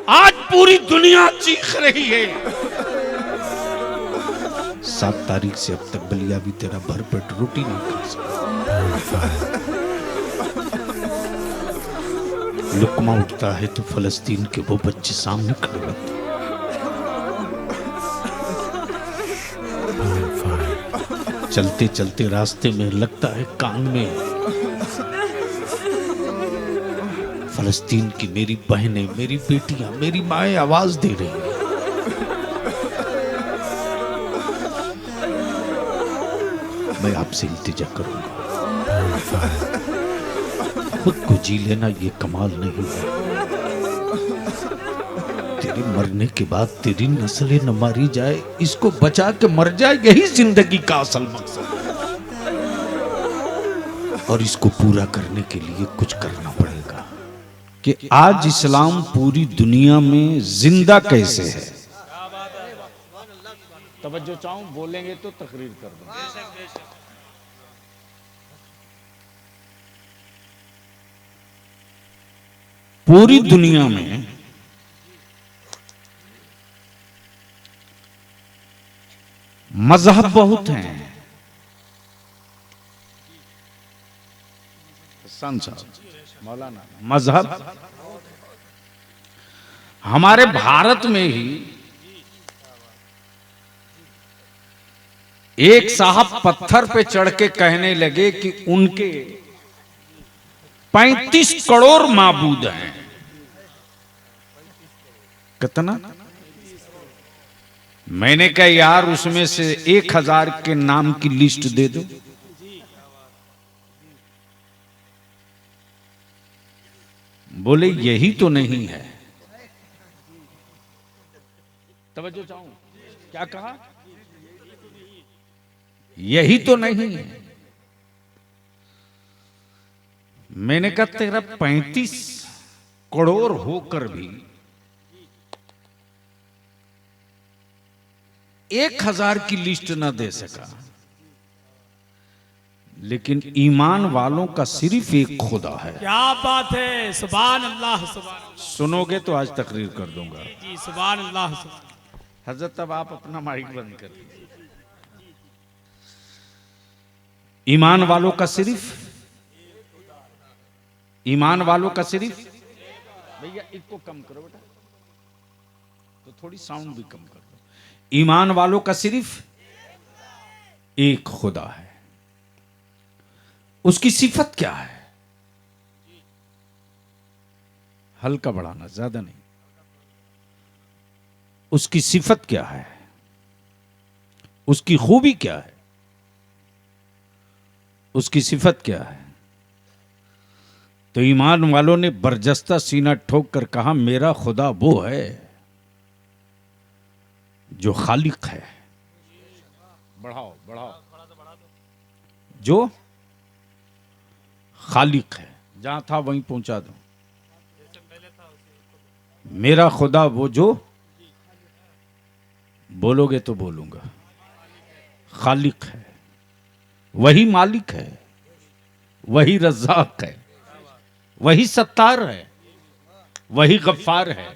आज पूरी दुनिया चीख रही है। 7 तारीख से अब तक बलिया भी तेरा भरपेट रोटी नहीं खा सकता। लुकमा उठता है तो फलस्तीन के वो बच्चे सामने खड़े होते। चलते चलते रास्ते में लगता है कान में फलस्तीन की मेरी बहनें, मेरी बेटियां, मेरी माएं आवाज दे रही हैं। मैं आपसे इल्तिजा करूंगा, खुद को जी लेना ये कमाल नहीं है। तेरे मरने के बाद तेरी नस्लें न मारी जाए, इसको बचा के मर जाए, यही जिंदगी का असल मकसद है। और इसको पूरा करने के लिए कुछ करना पड़ेगा कि आज इस्लाम पूरी दुनिया में जिंदा कैसे है। तवज्जो चाहूं, बोलेंगे तो तकरीर कर दूंगा। पूरी दुनिया में मजहब बहुत हैं। मौलाना, मजहब हमारे भारत में ही एक साहब पत्थर पे चढ़ के कहने लगे कि उनके 35 करोड़ माबूद हैं। कितना? मैंने कहा यार उसमें से 1000 के नाम की लिस्ट दे दो। बोले यही तो नहीं है। तवज्जो चाहूं, क्या कहा? यही तो नहीं है। मैंने कहा तेरा 35 करोड़ होकर भी 1000 की लिस्ट ना दे सका, लेकिन ईमान वालों का सिर्फ एक खुदा है। क्या बात है, सुभान अल्लाह। सुभान, सुनोगे तो आज तकरीर कर दूंगा जी, सुभान अल्लाह। हजरत अब आप अपना माइक बंद कर दीजिए। ईमान वालों का सिर्फ, ईमान वालों का सिर्फ, भैया इसको कम करो बेटा, तो थोड़ी साउंड भी कम कर दो। ईमान वालों का सिर्फ एक खुदा है। उसकी सिफत क्या है? हल्का बढ़ाना, ज्यादा नहीं। उसकी सिफत क्या है? उसकी खूबी क्या है? उसकी सिफत क्या है? तो ईमान वालों ने बरजस्ता सीना ठोक कर कहा मेरा खुदा वो है जो खालिक है। बढ़ाओ बढ़ाओ, जो खालिक है। जहां था वहीं पहुंचा दो। मेरा खुदा वो जो, बोलोगे तो बोलूंगा, खालिक है, वही मालिक है, वही रज़्ज़ाक है, वही सत्तार है, वही गफ्फार है,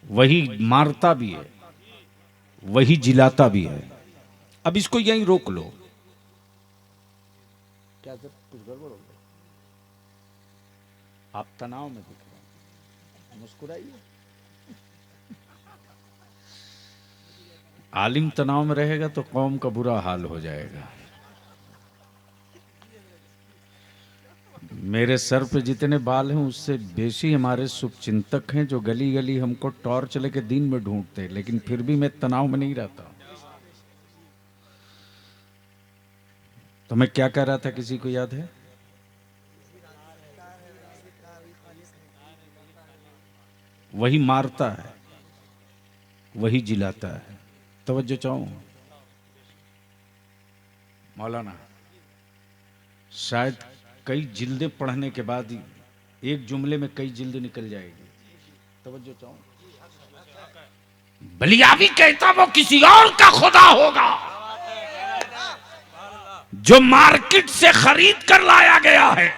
वही मारता भी है, वही जिलाता भी है। अब इसको यहीं रोक लो। क्या सर कुछ गड़बड़ हो गया? आप तनाव में दिख रहे हैं, मुस्कुराइए। आलिम तनाव में रहेगा तो कौम का बुरा हाल हो जाएगा। मेरे सर पे जितने बाल हैं उससे बेशी हमारे शुभचिंतक हैं जो गली गली हमको टॉर्च लेके दिन में ढूंढते हैं, लेकिन फिर भी मैं तनाव में नहीं रहता। तो मैं क्या कह रहा था, किसी को याद है? वही मारता है, वही जिलाता है। तवज्जो चाहूं मौलाना, शायद कई जिल्दें पढ़ने के बाद ही एक जुमले में कई जिल्द निकल जाएगी। तवज्जो चाहूं, बलियावी कहता वो किसी और का खुदा होगा जो मार्केट से खरीद कर लाया गया है।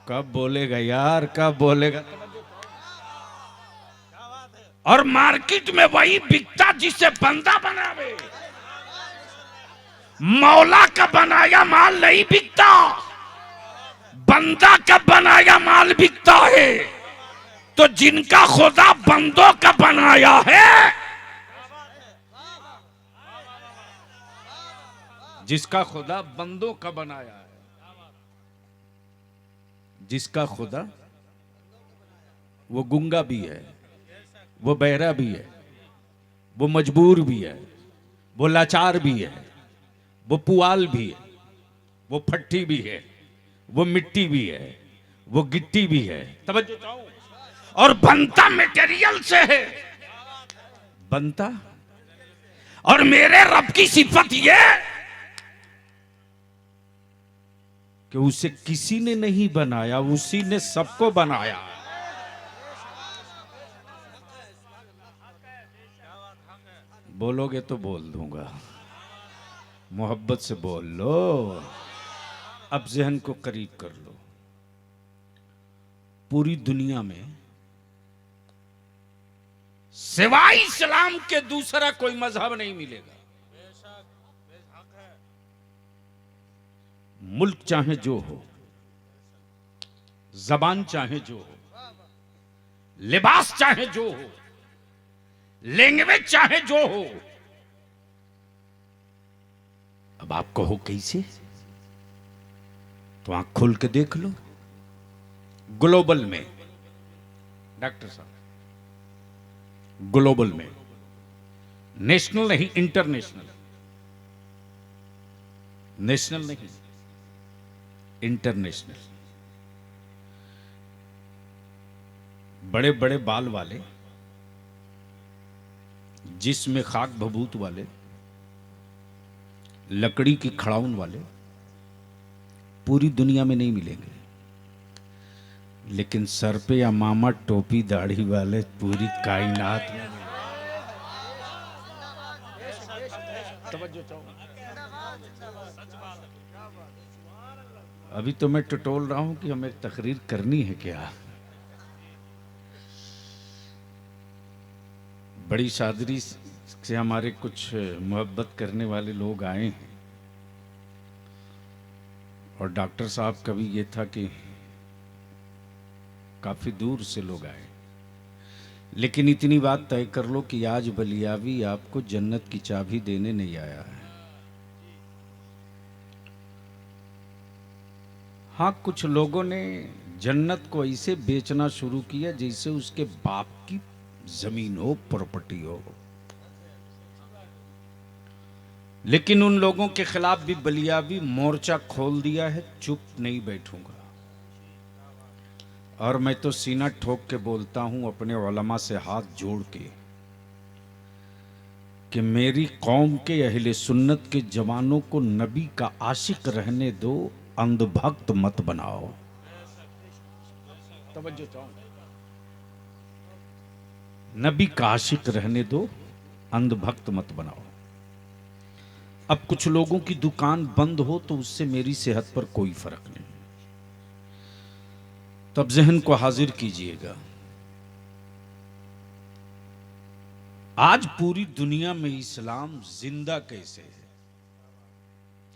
कब बोलेगा यार, कब बोलेगा। और मार्केट में वही बिकता जिसे बंदा बनावे। मौला का बनाया माल नहीं बिकता, बंदा का बनाया माल बिकता है। तो जिनका खुदा बंदों का बनाया है, जिसका खुदा बंदों का बनाया है, जिसका खुदा, वो गूंगा भी है, वो बहरा भी है, वो मजबूर भी है, वो लाचार भी है, वो पुआल भी है, वो फट्टी भी है, वो मिट्टी भी है, वो गिट्टी भी है। तवज्जो चाहो। और बनता मटेरियल से है, बनता। और मेरे रब की सिफत यह कि उसे किसी ने नहीं बनाया, उसी ने सबको बनाया। बोलोगे तो बोल दूंगा, मोहब्बत से बोल लो। अब जहन को करीब कर लो। पूरी दुनिया में सिवाय इस्लाम के दूसरा कोई मजहब नहीं मिलेगा। मुल्क चाहे जो हो, जबान चाहे जो हो, लिबास चाहे जो हो, लैंग्वेज चाहे जो हो। अब आप कहो कैसे, तो आंख खोल के देख लो। ग्लोबल में, डॉक्टर साहब, ग्लोबल में, नेशनल नहीं, इंटरनेशनल, नेशनल नहीं, इंटरनेशनल, बड़े बड़े बाल वाले, जिसमें खाक भभूत वाले, लकड़ी की खड़ाउन वाले पूरी दुनिया में नहीं मिलेंगे। लेकिन सर पे या मामा टोपी दाढ़ी वाले पूरी कायनात में मिलेंगे। अभी तो मैं टटोल रहा हूं कि हमें तकरीर करनी है क्या। बड़ी शादरी से हमारे कुछ मोहब्बत करने वाले लोग आए हैं, और डॉक्टर साहब का भी ये था कि काफी दूर से लोग आए। लेकिन इतनी बात तय कर लो कि आज बलियावी आपको जन्नत की चाबी देने नहीं आया है। हाँ, कुछ लोगों ने जन्नत को ऐसे बेचना शुरू किया जैसे उसके बाप की जमीन हो, प्रॉपर्टी हो। लेकिन उन लोगों के खिलाफ भी बलियावी मोर्चा खोल दिया है। चुप नहीं बैठूंगा। और मैं तो सीना ठोक के बोलता हूं अपने उलमा से हाथ जोड़ के कि मेरी कौम के अहले सुन्नत के जवानों को नबी का आशिक रहने दो, अंधभक्त मत बनाओ। तवज्जो चाहो। नबी का आशिक रहने दो, अंधभक्त मत बनाओ। अब कुछ लोगों की दुकान बंद हो तो उससे मेरी सेहत पर कोई फर्क नहीं। तब जहन को हाजिर कीजिएगा। आज पूरी दुनिया में इस्लाम जिंदा कैसे है?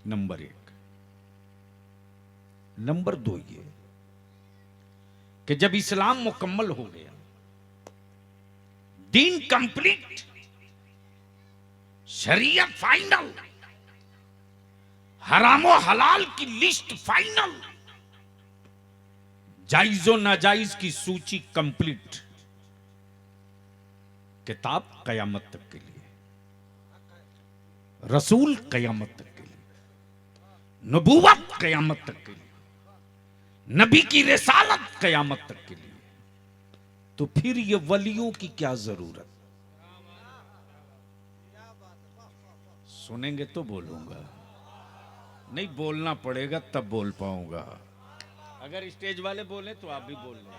नंबर 1। नंबर 2 ये कि जब इस्लाम मुकम्मल हो गया, दीन कंप्लीट, शरीयत फाइनल, हरामो हलाल की लिस्ट फाइनल, जायजो नाजायज की सूची कंप्लीट, किताब कयामत तक के लिए, रसूल कयामत तक के लिए, नबूवत कयामत तक के लिए, नबी की रिसालत कयामत तक के लिए। तो फिर ये वलियों की क्या जरूरत? सुनेंगे तो बोलूंगा, नहीं बोलना पड़ेगा तब बोल पाऊंगा। अगर स्टेज वाले बोले तो आप भी बोल लो।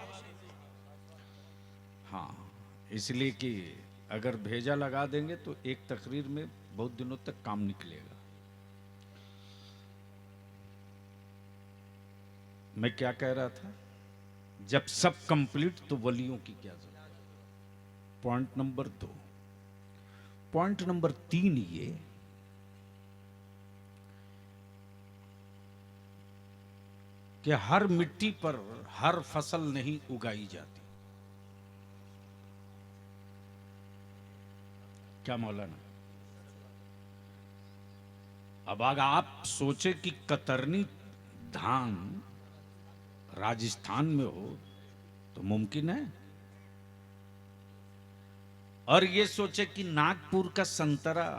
हाँ, इसलिए कि अगर भेजा लगा देंगे तो एक तकरीर में बहुत दिनों तक काम निकलेगा। मैं क्या कह रहा था? जब सब कंप्लीट तो वलियों की क्या जरूरत। Point number 2। पॉइंट नंबर 3 ये कि हर मिट्टी पर हर फसल नहीं उगाई जाती। क्या मौलाना? अब अगर आप सोचे कि कतरनी धान राजस्थान में हो तो मुमकिन है, और ये सोचे कि नागपुर का संतरा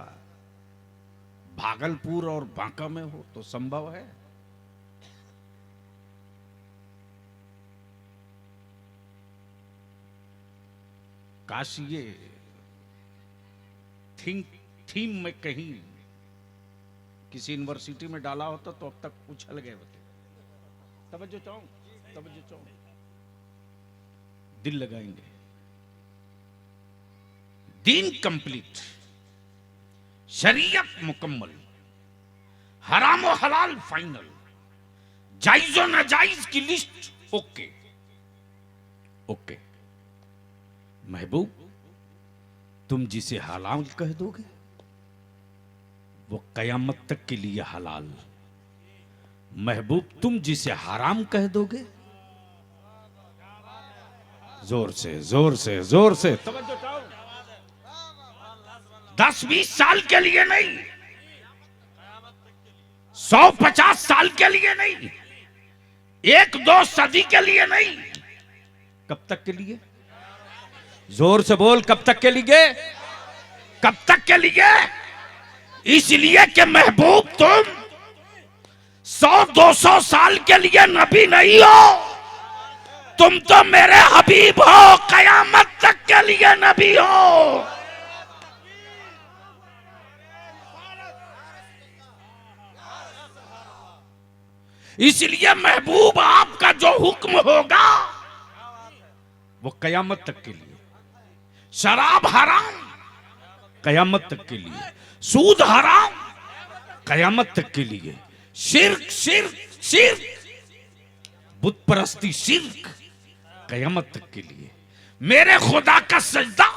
भागलपुर और बांका में हो तो संभव है। काश ये थीम में कहीं किसी यूनिवर्सिटी में डाला होता तो अब तक उछल गए होते। तवज्जो चाहो, दिल लगाएंगे। दीन कंप्लीट, शरीयत मुकम्मल, हराम और हलाल फाइनल, जायज और नाजायज की लिस्ट ओके। ओके महबूब, तुम जिसे हलाल कह दोगे वो कयामत तक के लिए हलाल। महबूब, तुम जिसे हराम कह दोगे, जोर से जोर से जोर से 10-20 साल के लिए नहीं, 100-50 साल के लिए नहीं, 1-2 सदी के लिए नहीं। कब तक के लिए? जोर से बोल, कब तक के लिए? कब तक के लिए? इसलिए कि महबूब तुम 100-200 साल के लिए नबी नहीं हो, तुम तो मेरे हबीब हो, कयामत तक के लिए नबी हो। इसलिए महबूब आपका जो हुक्म होगा वो कयामत तक के लिए। शराब हराम कयामत तक के लिए, सूद हराम कयामत तक के लिए, शिर्क शिर्क शिर्क, बुत परस्ती शिर्क कयामत तक के लिए, मेरे खुदा का सजदा,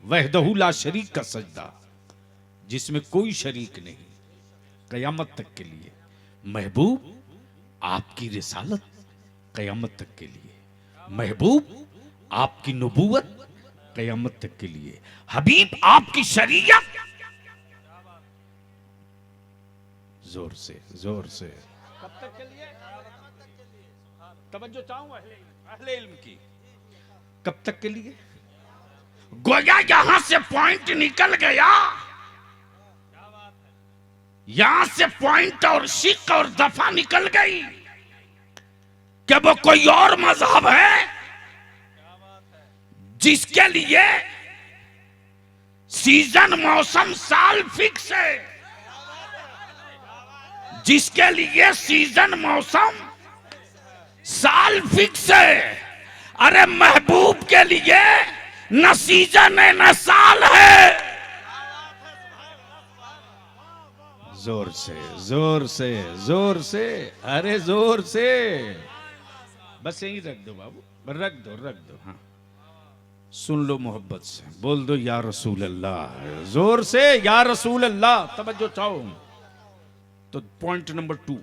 वहदहू ला शरीक का सजदा जिसमें कोई शरीक नहीं, कयामत तक के लिए। महबूब आपकी रिसालत कयामत तक के लिए, महबूब आपकी नबूवत कयामत तक के लिए, हबीब आपकी शरीयत। जोर से जोर से। कब तक के लिए? तवज्जो चाहूं अहले इल्म की। कब तक के लिए? गोया यहां से पॉइंट निकल गया, यहां से पॉइंट और शिक और दफा निकल गई कि वो कोई और मजहब है जिसके लिए सीजन मौसम साल फिक्स है, जिसके लिए सीजन मौसम साल फिक्स है। अरे महबूब के लिए न सीजन है न साल है। जोर से जोर से जोर से, अरे जोर से। बस यही रख दो बाबू, रख दो हाँ। सुन लो मोहब्बत से, बोल दो या रसूल अल्लाह, जोर से या रसूल अल्लाह। तवज्जो चाहो तो पॉइंट नंबर 2,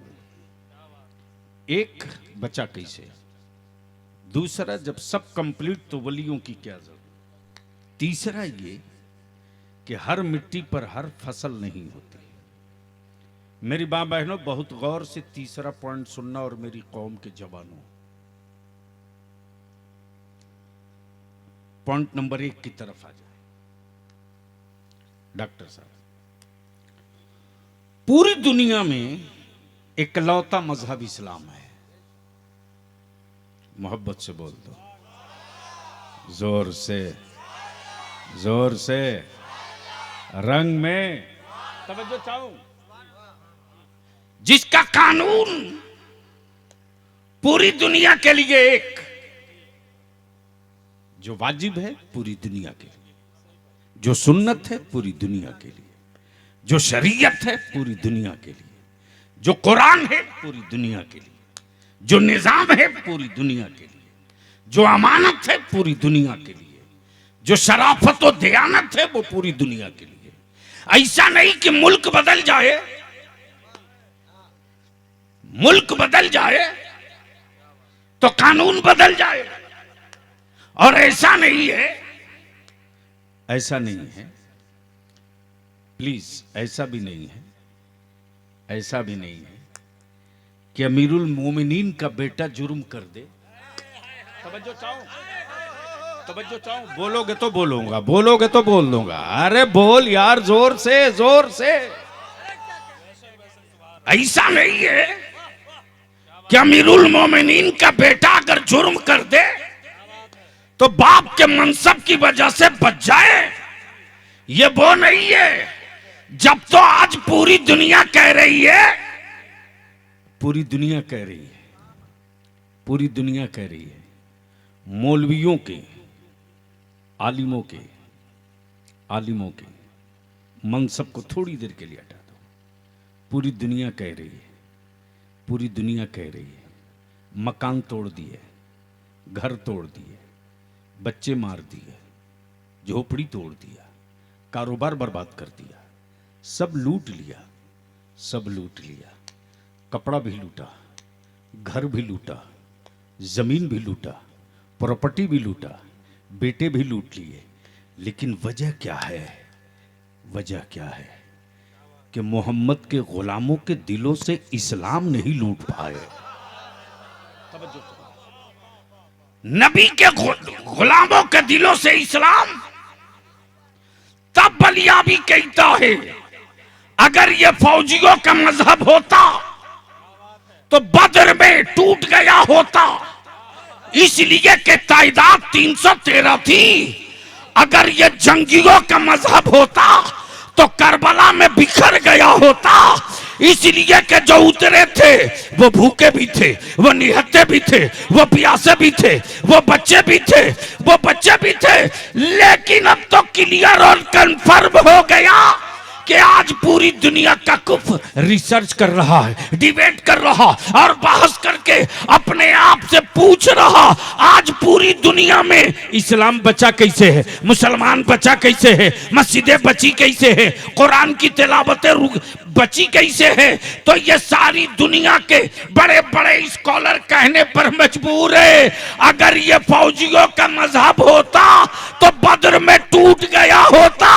एक बचा कैसे, दूसरा जब सब कंप्लीट तो वलियों की क्या जरूरत, तीसरा ये कि हर मिट्टी पर हर फसल नहीं होती। मेरी मां बहनों, बहुत गौर से तीसरा पॉइंट सुनना और मेरी कौम के जवानों, पॉइंट नंबर 1 की तरफ आ जाए। डॉक्टर साहब, पूरी दुनिया में इकलौता मजहब इस्लाम है। मोहब्बत से बोल दो, जोर से जोर से, रंग में तवज्जो चाहूं, जिसका कानून पूरी दुनिया के लिए एक, जो वाजिब है पूरी दुनिया के लिए, जो सुन्नत है पूरी दुनिया के लिए, जो शरीयत है पूरी दुनिया के लिए, जो कुरान है पूरी दुनिया के लिए, जो निजाम है पूरी दुनिया के लिए, जो अमानत है पूरी दुनिया के लिए, जो शराफत और दयानत है वो पूरी दुनिया के लिए। ऐसा नहीं कि मुल्क बदल जाए, मुल्क बदल जाए तो कानून बदल जाए, और ऐसा नहीं है, ऐसा नहीं है, प्लीज ऐसा भी नहीं है, ऐसा भी नहीं है कि अमीरुल मोमिनीन का बेटा जुर्म कर दे। तवज्जो चाहो, तवज्जो चाहो, बोलोगे तो बोलूंगा, बोलोगे तो बोल दूंगा। अरे बोल यार, जोर से, जोर से। ऐसा नहीं है कि अमीरुल मोमिनीन का बेटा अगर जुर्म कर दे तो बाप के मनसब की वजह से बच जाए, ये वो नहीं है। जब तो आज पूरी दुनिया कह रही है, पूरी दुनिया कह रही है, पूरी दुनिया कह रही है, मौलवियों के, आलिमों के, आलिमों के मनसब को थोड़ी देर के लिए हटा दो। पूरी दुनिया कह रही है, पूरी दुनिया कह रही है, मकान तोड़ दिए, घर तोड़ दिए, बच्चे मार दिए, झोपड़ी तोड़ दिया, कारोबार बर्बाद कर दिया, सब लूट लिया, सब लूट लिया। कपड़ा भी लूटा, घर भी लूटा, जमीन भी लूटा, प्रॉपर्टी भी लूटा, बेटे भी लूट लिए। लेकिन वजह क्या है? वजह क्या है कि मोहम्मद के गुलामों के दिलों से इस्लाम नहीं लूट पाए। नबी के गुलामों के दिलों से इस्लाम, तब बलिया भी कहता है अगर ये फौजियों का मजहब होता तो बदर में टूट गया होता, इसलिए कि तादाद 313 थी। अगर ये जंगियों का मजहब होता तो करबला में बिखर गया होता, इसलिए कि जो उतरे थे वो भूखे भी थे, वो निहत्ते भी थे, वो प्यासे भी थे, वो बच्चे भी थे, वो बच्चे भी थे। लेकिन अब तो क्लियर और कंफर्म हो गया कि आज पूरी दुनिया का कुफ रिसर्च कर रहा है, डिबेट कर रहा और बहस करके अपने आप से पूछ रहा, आज पूरी दुनिया में इस्लाम बचा कैसे है, मुसलमान बचा कैसे है, मस्जिदें बची कैसे है, कुरान की तिलावतें बची कैसे है। तो ये सारी दुनिया के बड़े बड़े स्कॉलर कहने पर मजबूर है अगर ये फौजियों का मजहब होता तो बद्र में टूट गया होता।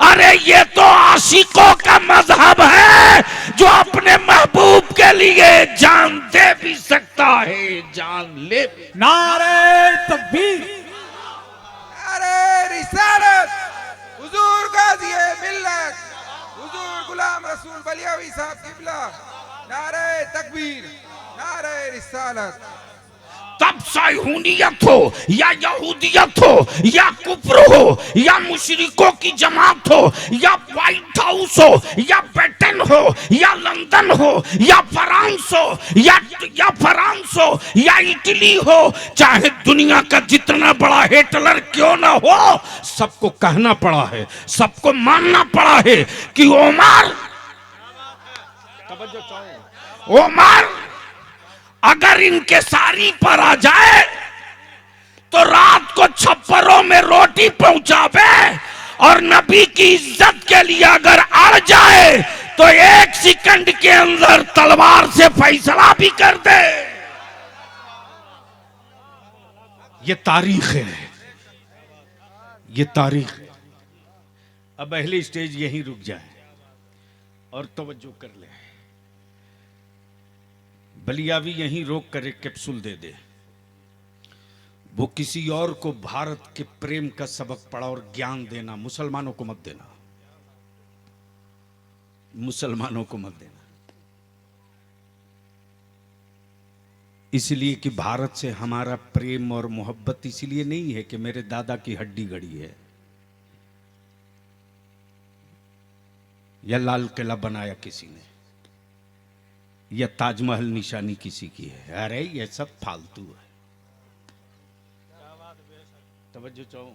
अरे ये तो आशिकों का मजहब है जो अपने महबूब के लिए जान दे भी सकता है, जान ले भी। नारे तकबीर, नारे रिसालत, हुजूर गाज़ी मिल्लत, हुजूर गुलाम रसूल बलियावी साहब किबला, नारे तकबीर, नारे रिसालत। तब साइहूनियत हो या यहूदियत हो या कुफ्र हो या मुशरिकों की जमात हो या व्हाइट हाउस हो या ब्रिटेन हो या लंदन हो या फ्रांस हो या फ्रांस हो या इटली हो, चाहे दुनिया का जितना बड़ा हिटलर क्यों ना हो, सबको कहना पड़ा है, सबको मानना पड़ा है कि उमर अगर इनके सारी पर आ जाए तो रात को छप्परों में रोटी पहुंचावे, और नबी की इज्जत के लिए अगर अड़ जाए तो 1 सेकंड के अंदर तलवार से फैसला भी कर दे। ये तारीख है, ये तारीख है। अब पहली स्टेज यहीं रुक जाए और तवज्जो कर ले। बलियावी यहीं रोक कर एक कैप्सूल दे दे, वो किसी और को भारत के प्रेम का सबक पढ़ा और ज्ञान देना, मुसलमानों को मत देना, मुसलमानों को मत देना। इसलिए कि भारत से हमारा प्रेम और मोहब्बत इसलिए नहीं है कि मेरे दादा की हड्डी गड़ी है या लाल किला बनाया किसी ने या ताजमहल निशानी किसी की है। अरे ये सब फालतू है। तवज्जो चाहो,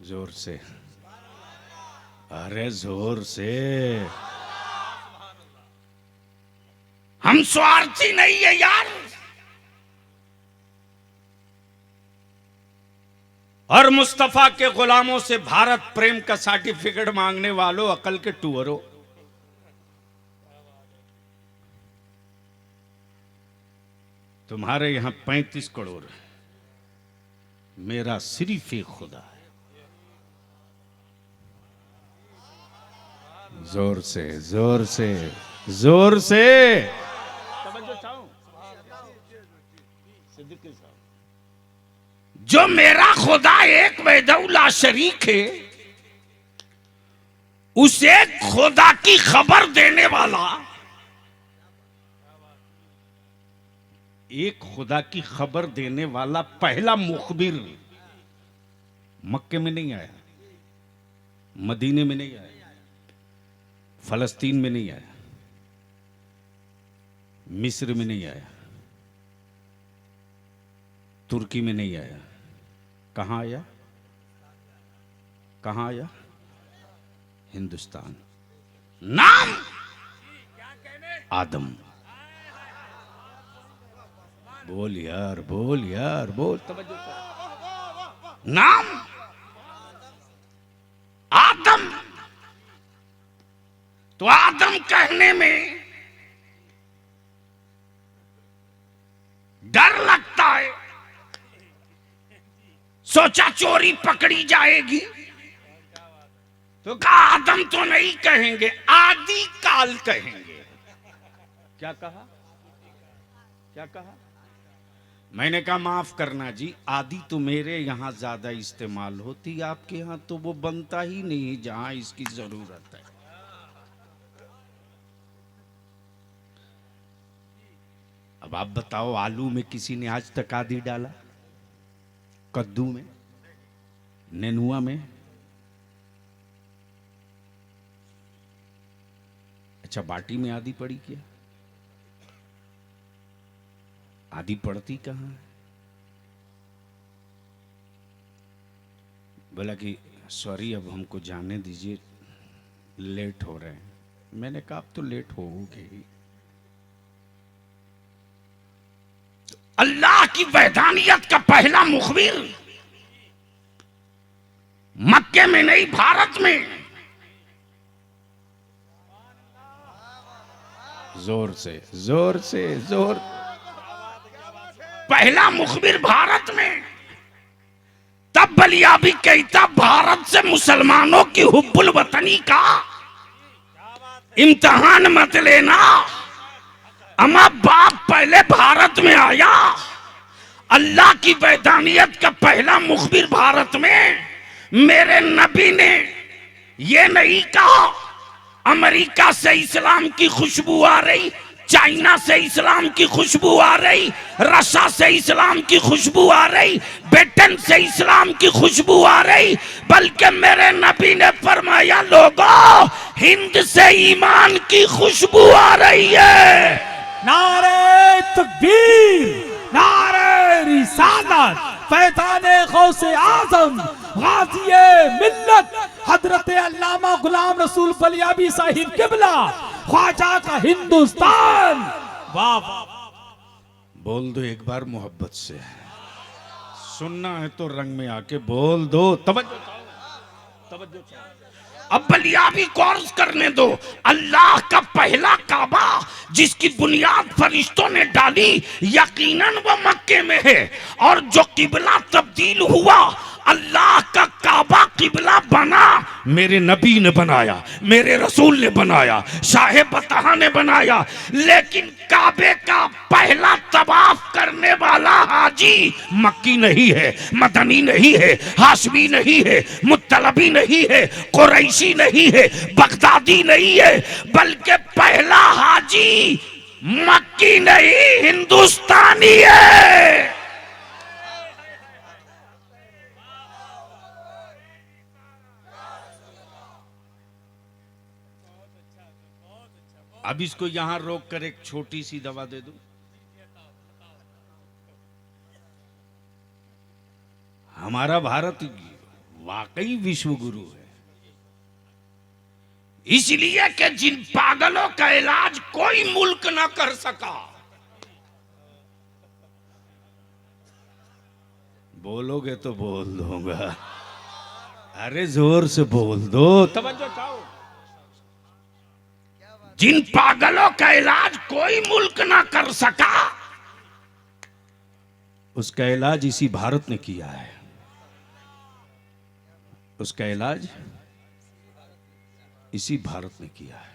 जोर से, अरे जोर से। हम स्वार्थी नहीं है यार, और मुस्तफा के गुलामों से भारत प्रेम का सर्टिफिकेट मांगने वालों, अकल के टूअरों, तुम्हारे यहां 35 करोड़ है, मेरा सिर्फ एक खुदा है। जोर से जोर से जोर से जो मेरा खुदा एक वहदहुल्ला शरीक है, उस एक खुदा की खबर देने वाला, एक खुदा की खबर देने वाला पहला मुखबिर मक्के में नहीं आया, मदीने में नहीं आया, फलस्तीन में नहीं आया, मिस्र में नहीं आया, तुर्की में नहीं आया। कहां आया? कहां आया? हिंदुस्तान। नाम आदम। बोल यार, बोल यार, बोल। नाम आदम। तो आदम कहने में डर लगता है, सोचा चोरी पकड़ी जाएगी, तो कहा आदम तो नहीं कहेंगे, आदि काल कहेंगे। क्या कहा? क्या कहा? मैंने कहा माफ करना जी, आदि तो मेरे यहां ज्यादा इस्तेमाल होती, आपके यहां तो वो बनता ही नहीं जहां इसकी जरूरत है। अब आप बताओ, आलू में किसी ने आज तक आदि डाला? कद्दू में, नेनुआ में? अच्छा, बाटी में आदि पड़ी क्या? आदि पड़ती कहां है? बोला कि सॉरी, अब हमको जाने दीजिए, लेट हो रहे हैं। मैंने कहा अब तो लेट होगे ही। अल्लाह की वहदानियत का पहला मुखबिर मक्के में नहीं, भारत में। जोर से जोर से जोर। पहला मुखबिर भारत में। तब बलियाबी कहता, भारत से मुसलमानों की हुब्बुल वतनी का इम्तिहान मत लेना। अमा बाप पहले भारत में आया। अल्लाह की वहदानियत का पहला मुखबिर भारत में। मेरे नबी ने ये नहीं कहा अमेरिका से इस्लाम की खुशबू आ रही, चाइना से इस्लाम की खुशबू आ रही, रशिया से इस्लाम की खुशबू आ रही, ब्रिटेन से इस्लाम की खुशबू आ रही, बल्कि मेरे नबी ने फरमाया, लोगों, हिंद से ईमान की खुशबू आ रही है। नारे तकबीर, नारे रिसालत, फैज़ाने गौसे आज़म, गाज़िए मिल्लत, हजरत अल्लामा गुलाम रसूल बलियाबी साहिब किबला, ख्वाजा का हिंदुस्तान। वाह वाह। बोल दो एक बार मोहब्बत से, सुनना है तो रंग में आके बोल दो। तवज्जो तवज्जो। अब बलियाबी कोर्स करने दो। अल्लाह का पहला काबा जिसकी बुनियाद फरिश्तों ने डाली, यकीनन वो मक्के में है। और जो किबला तब्दील हुआ, अल्लाह का काबा किबला बना, मेरे नबी ने बनाया, मेरे रसूल ने बनाया, शाहे बतहा ने बनाया। लेकिन काबे का पहला तवाफ करने वाला हाजी मक्की नहीं है, मदनी नहीं है, हाशमी नहीं है, मुत्तलबी नहीं है, कुरैशी नहीं है, बगदादी नहीं है, बल्कि पहला हाजी मक्की नहीं, हिंदुस्तानी है। अब इसको यहां रोक कर एक छोटी सी दवा दे दूं। हमारा भारत वाकई विश्व गुरु है, इसलिए कि जिन पागलों का इलाज कोई मुल्क ना कर सका, बोलोगे तो बोल दूंगा। अरे जोर से बोल दो। तवज्जो चाहो। जिन पागलों का इलाज कोई मुल्क ना कर सका, उसका इलाज इसी भारत ने किया है। उसका इलाज इसी भारत ने किया है।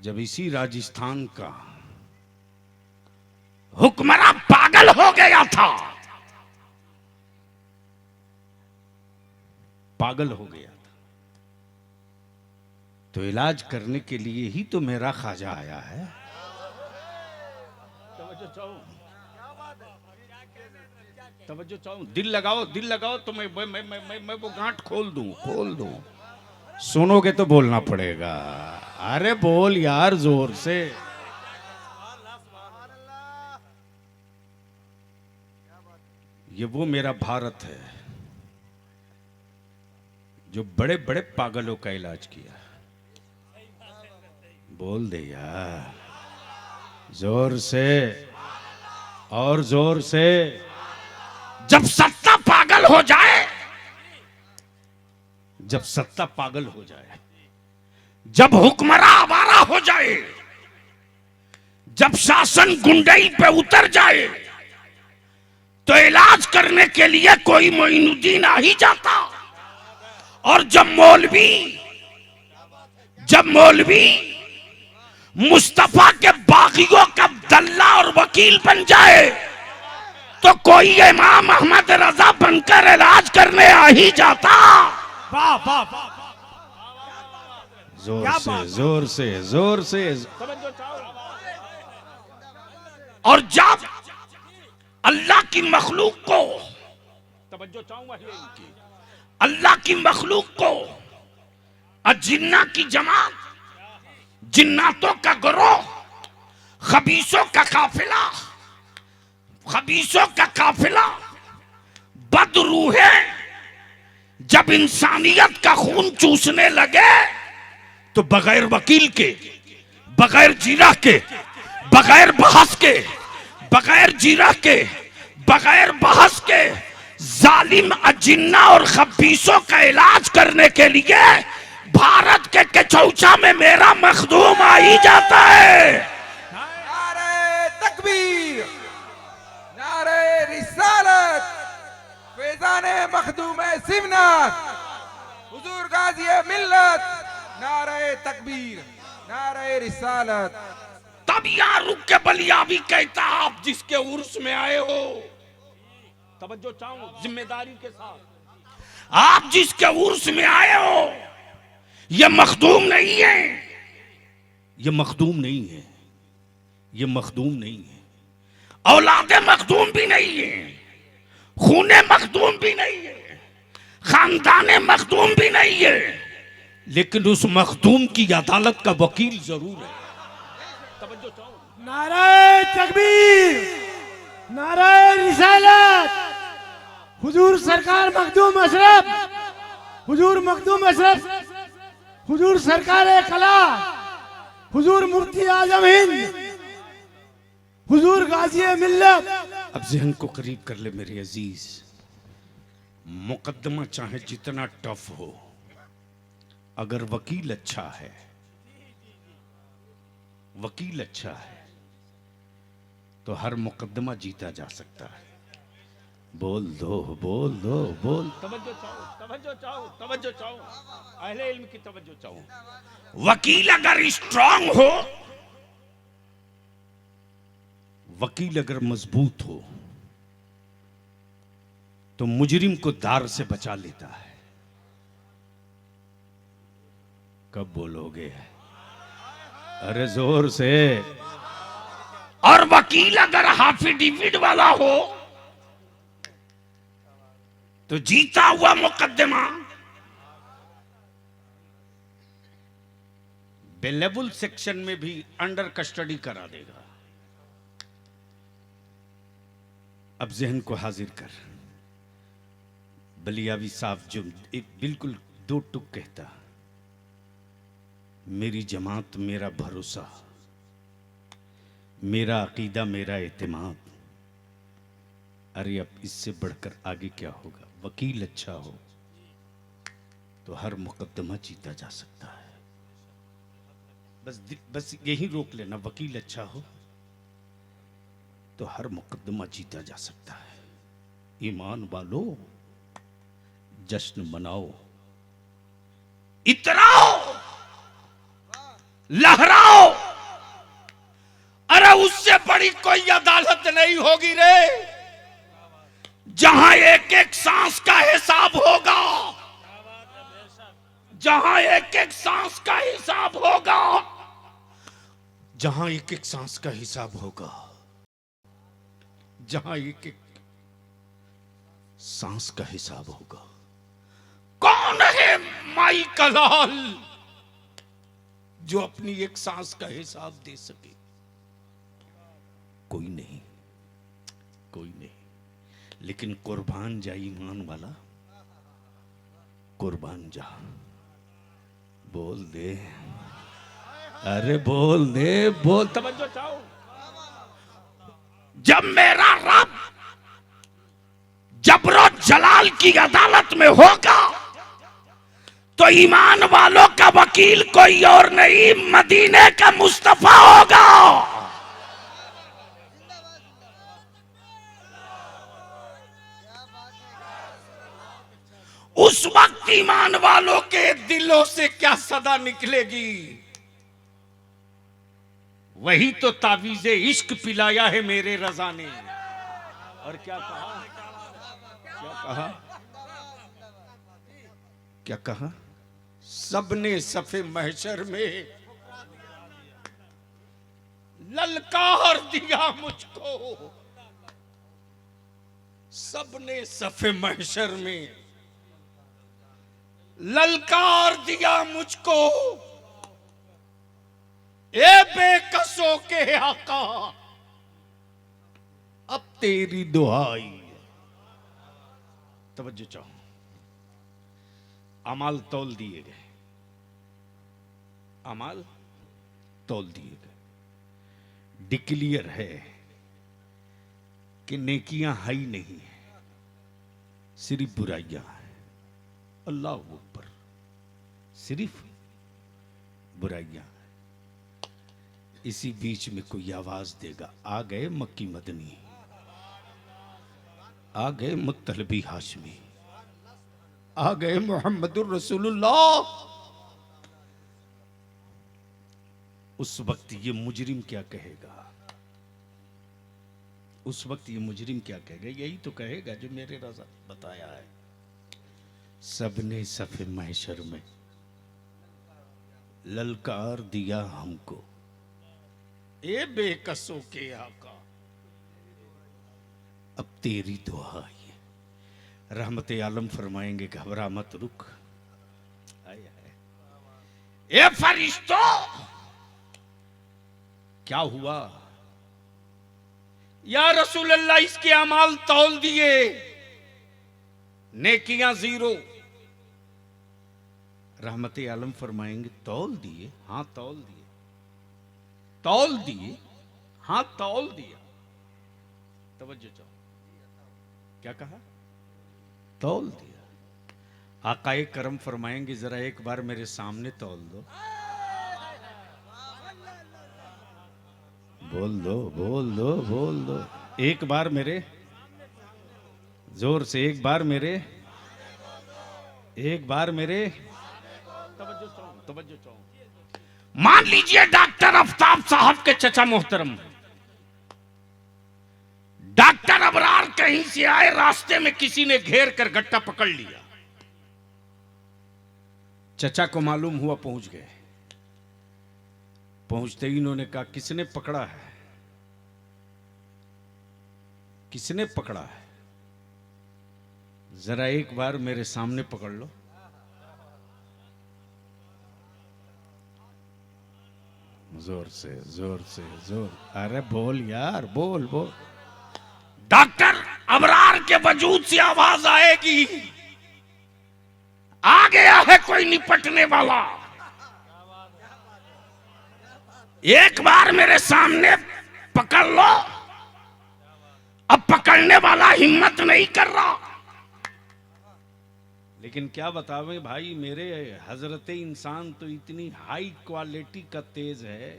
जब इसी राजस्थान का हुक्मरान पागल हो गया था, पागल हो गया था, तो इलाज करने के लिए ही तो मेरा ख्वाजा आया है। तवज्जो चाहूं, दिल लगाओ तो मैं वो गांठ खोल दूं। सुनोगे तो बोलना पड़ेगा। अरे बोल यार जोर से। ये वो मेरा भारत है जो बड़े बड़े पागलों का इलाज किया। बोल दे यार जोर से, और जोर से। जब सत्ता पागल हो जाए, जब सत्ता पागल हो जाए, जब हुक्मरान आवारा हो जाए, जब शासन गुंडई पे उतर जाए, तो इलाज करने के लिए कोई मोइनुद्दीन आ ही जाता। और जब मौलवी मुस्तफा के बागियों का दल्ला और वकील बन जाए, तो कोई इमाम अहमद रजा बनकर इलाज करने आ ही जाता। वाह वाह वाह, जोर से। और जब अल्लाह की मखलूक को, तवज्जो चाहूंगा इनकी, अल्लाह की मखलूक को जिन्ना की जमात, जिन्नातों का गिरोह, खबीसों का काफिला बदरूहे जब इंसानियत का खून चूसने लगे, तो बगैर वकील के, बगैर जीरा के, बगैर बहस के, बगैर जीरा के, बगैर बहस के जालिम अजिन्ना और खबीसों का इलाज करने के लिए भारत के कचौचा में मेरा मखदूम आ ही जाता है। नारे तकबीर, नारे रिसालत, फैज़ाने मखदूम सिमनात, हुजूर गाज़ी मिल्लत, नारे तकबीर, नारे रिसालत। तब यहाँ रुक के बलियावी कहता, आप जिसके उर्स में आए हो, तवज्जो चाहूं जिम्मेदारी के साथ, आप जिसके उर्स में आए हो, ये मखदूम नहीं है, ये मखदूम नहीं है, ये मखदूम नहीं है, औलादे मखदूम भी नहीं है, खूने मखदूम भी नहीं है, खानदाने मखदूम भी नहीं है, लेकिन उस मखदूम की अदालत का वकील जरूर है। तवज्जो चाहूं। नारे तकबीर, नारे रिसालत, हुजूर सरकार मखदूम अशरफ, हुजूर मखदूम अशरफ, हुजूर सरकार कला, हुजूर मुफ्ती आजम हिंद, हुजूर गाजी मिल्लत। अब ज़हन को करीब कर ले मेरे अजीज। मुकद्दमा चाहे जितना टफ हो, अगर वकील अच्छा है, वकील अच्छा है, तो हर मुकद्दमा जीता जा सकता है। बोल दो। तवज्जो चाहो, अहले इल्म की तवज्जो चाहो। वकील अगर स्ट्रांग हो, वकील अगर मजबूत हो, तो मुजरिम को दार से बचा लेता है। कब बोलोगे? अरे जोर से। और वकील अगर हाफिडेविट वाला हो, तो जीता हुआ मुकद्दमा बेलेबल सेक्शन में भी अंडर कस्टडी करा देगा। अब जहन को हाजिर कर। बलियावी साहब जो बिल्कुल दो टुक कहता, मेरी जमात मेरा भरोसा, मेरा अकीदा मेरा एतमाद, अरे अब इससे बढ़कर आगे क्या होगा? वकील अच्छा हो तो हर मुकदमा जीता जा सकता है। बस यही रोक लेना, वकील अच्छा हो तो हर मुकदमा जीता जा सकता है। ईमान वालो जश्न मनाओ, इतराओ, लहराओ। अरे उससे बड़ी कोई अदालत नहीं होगी रे, जहां एक एक सांस का हिसाब होगा, जहां एक एक सांस का हिसाब होगा, जहां एक एक सांस का हिसाब होगा, जहां एक एक सांस का हिसाब होगा। कौन है माइकल हॉल जो अपनी एक सांस का हिसाब दे सके? कोई नहीं, कोई नहीं। लेकिन कुर्बान जा ईमान वाला, कुर्बान जा। बोल दे, अरे बोल दे, बोल, तवज्जो चाहो। जब मेरा रब जबरो जलाल की अदालत में होगा तो ईमान वालों का वकील कोई और नहीं, मदीने का मुस्तफा होगा। उस वक्त ईमान वालों के दिलों से क्या सदा निकलेगी? वही तो तावीज़े इश्क पिलाया है मेरे रज़ा ने। और क्या कहा? क्या कहा? क्या कहा? सबने सफे महशर में ललकार दिया मुझको, सबने सफे महशर में ललकार दिया मुझको। ए बेकसों के आका, अब तेरी दुआई। तवज्जो चाहो, अमाल तौल दिए गए, अमाल तौल दिए गए। डिक्लियर है कि नेकियां है ही नहीं है, सिर्फ बुराइयां हैं। अल्लाह अकबर, सिर्फ बुराइयां हैं। इसी बीच में कोई आवाज देगा, आ गए मक्की मदनी, आ गए मुत्तलबी हाशमी, आ गए मोहम्मदुर रसूलुल्लाह। उस वक्त ये मुजरिम क्या कहेगा? उस वक्त ये मुजरिम क्या कहेगा? यही तो कहेगा जो मेरे रज़ा बताया है। सबने सफे महशर में ललकार दिया हमको, ए बेकसों के आका, अब तेरी दुआ है। रहमत आलम फरमाएंगे, घबरा मत, रुक। आए आए। ए फरिश्तों, क्या हुआ? या रसूल अल्लाह, इसके अमाल तौल दिए, नेकियां जीरो। रहमत आलम फरमाएंगे, तौल दिए? हाँ तौल दिए। तौल दिए? हाँ तौल दिया। तवज्जो चाहो, क्या कहा? तौल दिया। आकाए करम फरमाएंगे, जरा एक बार मेरे सामने तौल दो। बोल दो, बोल दो, बोल दो। एक बार मेरे, जोर से एक बार मेरे, एक बार मेरे। तवज्जो चाहो, तवज्जो चाहो। मान लीजिए डॉक्टर आफ्ताब साहब के चचा मोहतरम, डॉक्टर अबरार कहीं से आए, रास्ते में किसी ने घेर कर गट्टा पकड़ लिया। चचा को मालूम हुआ, पहुंच गए। पहुंचते ही इन्होंने कहा, किसने पकड़ा है? किसने पकड़ा है? जरा एक बार मेरे सामने पकड़ लो। जोर से, जोर से, जोर। अरे बोल यार, बोल बोल। डॉक्टर अबरार के वजूद से आवाज आएगी, आ गया है कोई निपटने वाला। एक बार मेरे सामने पकड़ लो, अब पकड़ने वाला हिम्मत नहीं कर रहा। लेकिन क्या बतावे भाई, मेरे हजरत इंसान तो इतनी हाई क्वालिटी का तेज है,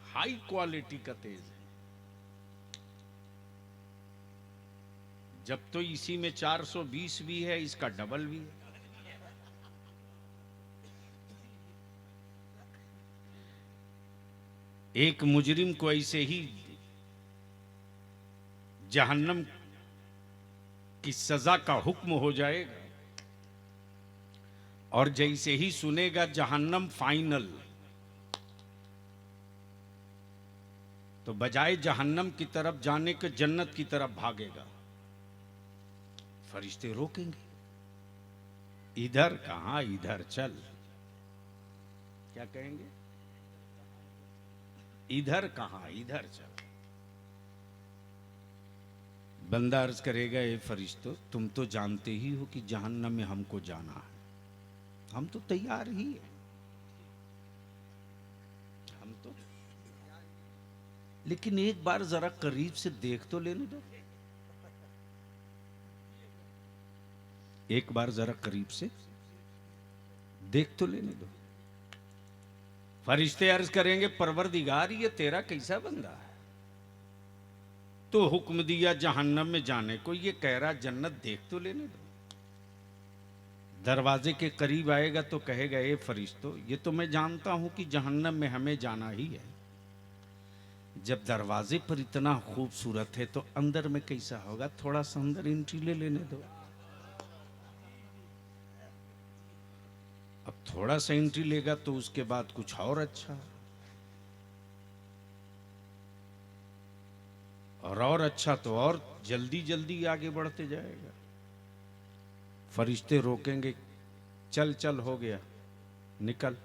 हाई क्वालिटी का तेज है। जब तो इसी में 420 भी है, इसका डबल भी है। एक मुजरिम को ऐसे ही जहन्नम की सजा का हुक्म हो जाएगा, और जैसे ही सुनेगा जहन्नम फाइनल, तो बजाय जहन्नम की तरफ जाने के जन्नत की तरफ भागेगा। फरिश्ते रोकेंगे, इधर कहां, इधर चल। क्या कहेंगे? इधर कहां, इधर चल। बंदा अर्ज करेगा, ए फरिश्तों, तुम तो जानते ही हो कि जहन्नम में हमको जाना है, हम तो तैयार ही है, हम तो, लेकिन एक बार जरा करीब से देख तो लेने दो, एक बार जरा करीब से देख तो लेने दो। फरिश्ते अर्ज करेंगे, परवरदिगार, ये तेरा कैसा बंदा है, तो हुक्म दिया जहन्नम में जाने को, ये कह रहा जन्नत देख तो लेने दो। दरवाजे के करीब आएगा तो कहेगा, ए फरिश्तों, ये तो मैं जानता हूं कि जहन्नम में हमें जाना ही है, जब दरवाजे पर इतना खूबसूरत है तो अंदर में कैसा होगा, थोड़ा सा अंदर एंट्री ले लेने दो। अब थोड़ा सा एंट्री लेगा तो उसके बाद कुछ और अच्छा, और अच्छा तो और जल्दी जल्दी आगे बढ़ते जाएगा। फरिश्ते रोकेंगे, चल चल हो गया, निकल।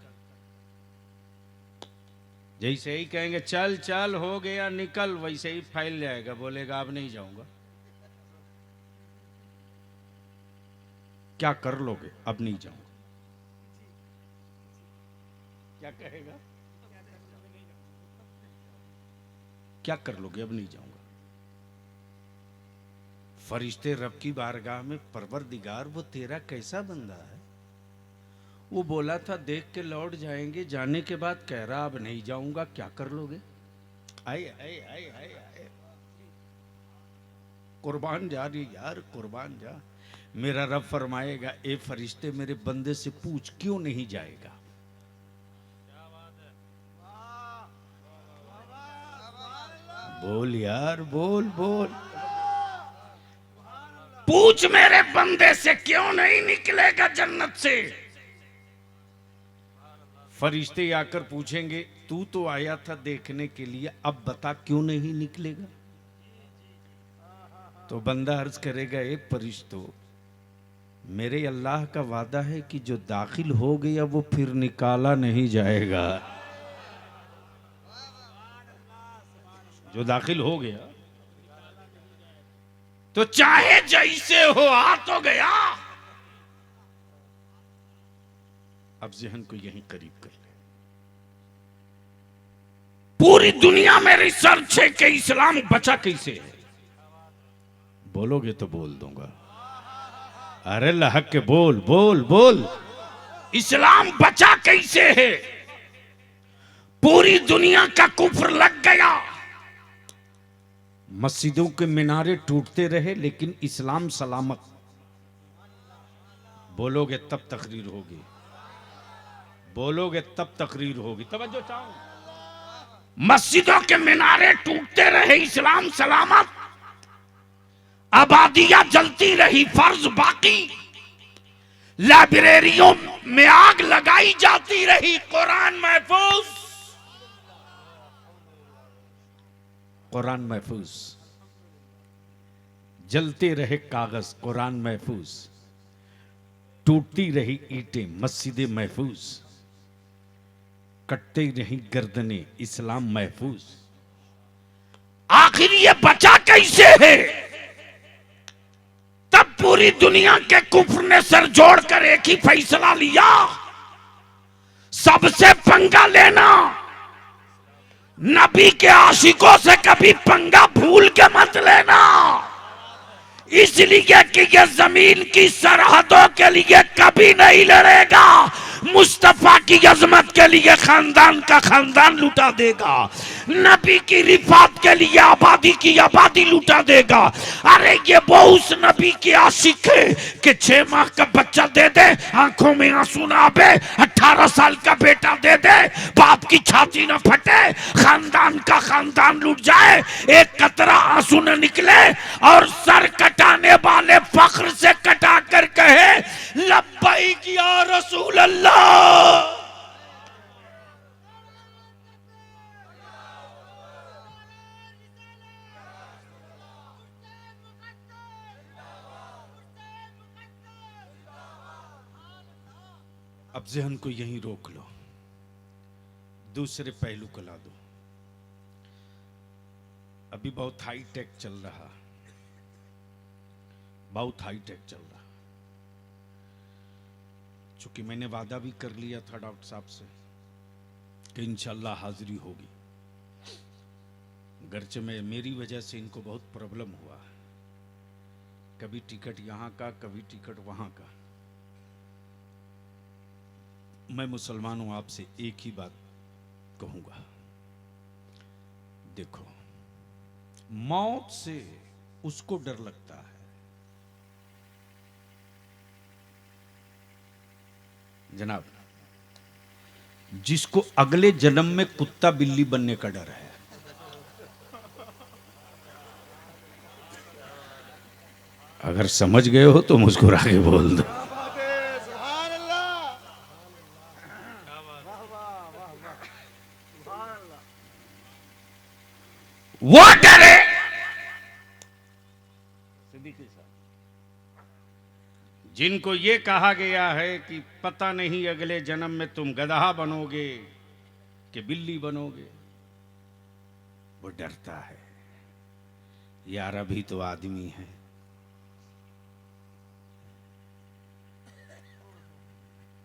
जैसे ही कहेंगे चल चल हो गया निकल, वैसे ही फैल जाएगा, बोलेगा अब नहीं जाऊंगा। क्या कर लोगे? अब नहीं जाऊंगा। क्या कहेगा? क्या कर लोगे? अब नहीं जाऊंगा। फरिश्ते रब की बारगाह में, परवरदिगार, वो तेरा कैसा बंदा है? वो बोला था देख के लौट जाएंगे, जाने के बाद कह रहा अब नहीं जाऊंगा, क्या कर लोगे? आए आए आए आए आए, कुर्बान जा रही यार, कुर्बान जा। मेरा रब फरमाएगा, ए फरिश्ते, मेरे बंदे से पूछ क्यों नहीं जाएगा? बोल यार, बोल बोल, पूछ मेरे बंदे से क्यों नहीं निकलेगा जन्नत से। फरिश्ते आकर पूछेंगे, तू तो आया था देखने के लिए, अब बता क्यों नहीं निकलेगा? तो बंदा अर्ज करेगा, ए फरिश्तों, मेरे अल्लाह का वादा है कि जो दाखिल हो गया वो फिर निकाला नहीं जाएगा। जो दाखिल हो गया तो चाहे जैसे हो, आ तो गया। अब जहन को यहीं करीब कर ले। पूरी दुनिया में रिसर्च है कि इस्लाम बचा कैसे है। बोलोगे तो बोल दूंगा। अरे लहक के बोल बोल बोल, इस्लाम बचा कैसे है? पूरी दुनिया का कुफ्र लग गया, मस्जिदों के मीनारे टूटते रहे, लेकिन इस्लाम सलामत। बोलोगे तब तकरीर होगी, बोलोगे तब तकरीर होगी। तवज्जो चाहो। मस्जिदों के मीनारे टूटते रहे, इस्लाम सलामत। आबादियां जलती रही, फर्ज बाकी। लाइब्रेरियों में आग लगाई जाती रही, कुरान महफूज। कुरान महफूज। जलते रहे कागज, कुरान महफूज। टूटती रही ईंटें, मस्जिदें महफूज। कटते रही गर्दनें, इस्लाम महफूज। आखिर ये बचा कैसे है? तब पूरी दुनिया के कुफ्र ने सर जोड़कर एक ही फैसला लिया, सबसे पंगा लेना, नबी के आशिकों से कभी पंगा भूल के मत लेना, इसलिए कि ये जमीन की सरहदों के लिए कभी नहीं लड़ेगा, मुस्तफा की अजमत के लिए खानदान का खानदान लुटा देगा, नबी की रिफात के लिए आबादी की आबादी लुटा देगा। अरे ये वो उस नबी की आशिक है कि 6 माह का बच्चा दे दे, आंखों में आंसू ना आवे, 18 साल का बेटा दे दे, बाप की छाती न फटे, खानदान का खानदान लुट जाए, एक कतरा आंसू न निकले, और सर कटाने वाले फख्र से कटा कर कहे लब्बैक या रसूल अल्लाह। अब जहन को यहीं रोक लो, दूसरे पहलू को ला दो। अभी बहुत हाई टेक चल रहा, बहुत हाई टेक चल रहा। चूंकि मैंने वादा भी कर लिया था डॉक्टर साहब से कि इंशाल्लाह हाजिरी होगी, गर्चे में मेरी वजह से इनको बहुत प्रॉब्लम हुआ, कभी टिकट यहां का, कभी टिकट वहां का। मैं मुसलमान हूं, आपसे एक ही बात कहूंगा, देखो मौत से उसको डर लगता है जनाब जिसको अगले जन्म में कुत्ता बिल्ली बनने का डर है। अगर समझ गए हो तो मुस्कुरा के बोल दो। वो डरे जिनको ये कहा गया है कि पता नहीं अगले जन्म में तुम गधा बनोगे कि बिल्ली बनोगे, वो डरता है यार अभी तो आदमी है,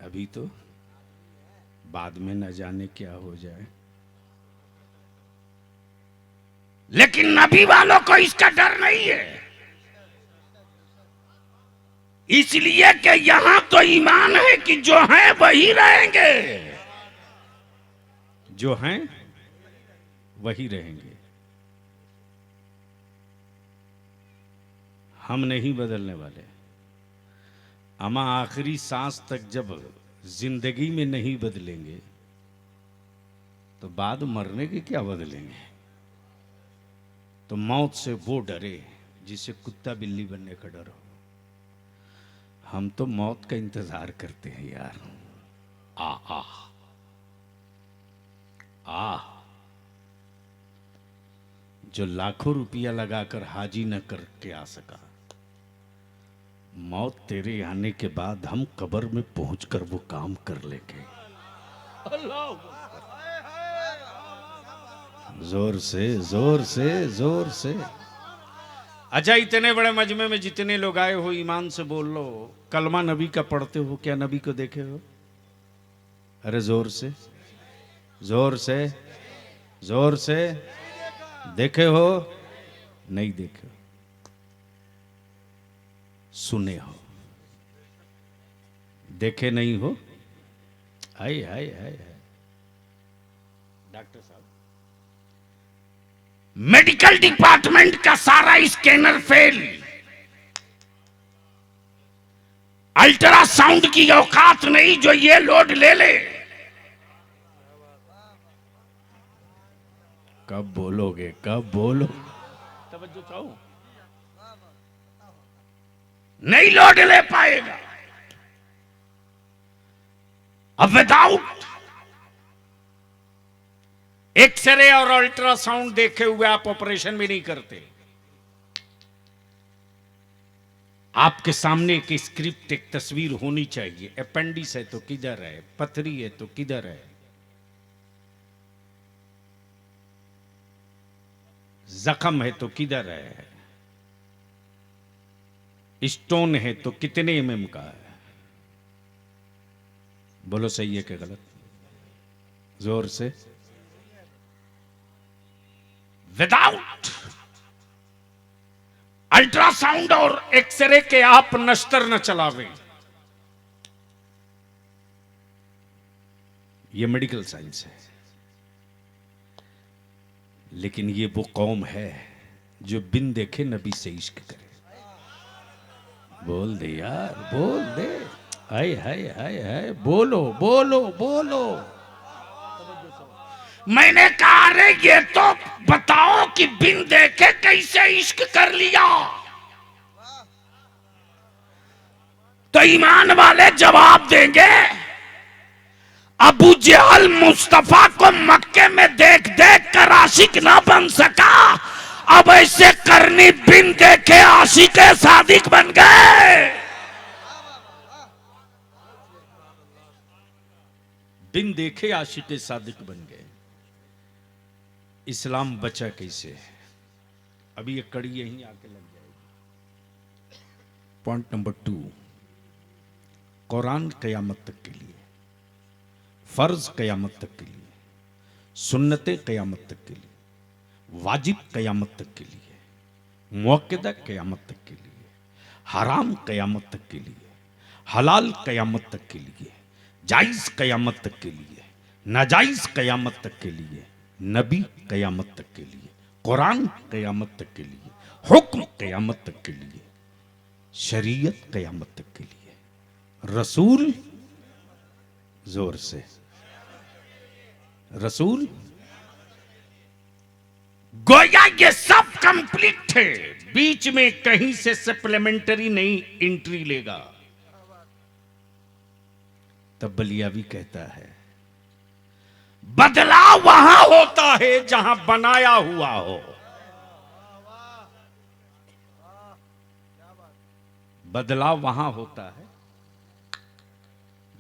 अभी तो बाद में न जाने क्या हो जाए। लेकिन नबी वालों को इसका डर नहीं है, इसलिए कि यहां तो ईमान है कि जो हैं वही रहेंगे, जो हैं वही रहेंगे। हम नहीं बदलने वाले। अमा आखिरी सांस तक जब जिंदगी में नहीं बदलेंगे तो बाद मरने के क्या बदलेंगे। तो मौत से वो डरे जिसे कुत्ता बिल्ली बनने का डर हो। हम तो मौत का इंतजार करते हैं यार। आ आ आ जो लाखों रुपया लगाकर हाजी न करके आ सका, मौत तेरे आने के बाद हम कब्र में पहुंचकर वो काम कर लेंगे। जोर से जोर से जोर से। अच्छा, इतने बड़े मजमे में जितने लोग आए हो, ईमान से बोल लो, कलमा नबी का पढ़ते हो? क्या नबी को देखे हो? अरे जोर से जोर से जोर से। देखे हो? नहीं देखे हो, सुने हो, देखे नहीं हो। हाय हाय हाय हाय। डॉक्टर साहब, मेडिकल डिपार्टमेंट का सारा स्कैनर फेल, अल्ट्रासाउंड की औकात नहीं जो ये लोड ले ले। कब बोलोगे? कब बोलो? तवज्जो चाहो, नहीं लोड ले पाएगा। अब विदाउट एक्सरे और अल्ट्रासाउंड देखे हुए आप ऑपरेशन भी नहीं करते। आपके सामने एक स्क्रिप्ट, एक तस्वीर होनी चाहिए। अपेंडिक्स है तो किधर है, पथरी है तो किधर है, जख्म है तो किधर है, स्टोन है तो कितने एमएम का है। बोलो सही है कि गलत? जोर से। विदाउट अल्ट्रासाउंड और एक्सरे के आप नश्तर न चलावे। ये मेडिकल साइंस है। लेकिन ये वो कौम है जो बिन देखे नबी से इश्क करे। बोल दे यार, बोल दे। हाय हाय हाय हाय, बोलो बोलो बोलो। मैंने कहा रे ये तो बताओ कि बिन देखे कैसे इश्क कर लिया। तो ईमान वाले जवाब देंगे, अबू जहल मुस्तफा को मक्के में देख देख कर आशिक ना बन सका, अब ऐसे करनी बिन देखे आशिक सादिक बन गए। बिन देखे आशिक सादिक बन गए। इस्लाम बचा कैसे है? अभी ये कड़ी यहीं आके लग जाएगी। पॉइंट नंबर 2, कुरान कयामत तक के लिए, फर्ज कयामत तक के लिए, सुन्नतें कयामत तक के लिए, वाजिब कयामत तक के लिए, मुअक्कदा कयामत तक के लिए, हराम कयामत तक के लिए, हलाल कयामत तक के लिए, जायज कयामत तक के लिए, नाजायज कयामत तक के लिए, नबी कयामत तक के लिए, कुरान कयामत तक के लिए, हुक्म कयामत तक के लिए, शरीयत कयामत तक के लिए, रसूल, जोर से रसूल। गोया ये सब कंप्लीट है, बीच में कहीं से सप्लीमेंट्री नहीं एंट्री लेगा। तब बलियावी कहता है, बदलाव वहां होता है जहां बनाया हुआ हो। बदलाव वहां होता है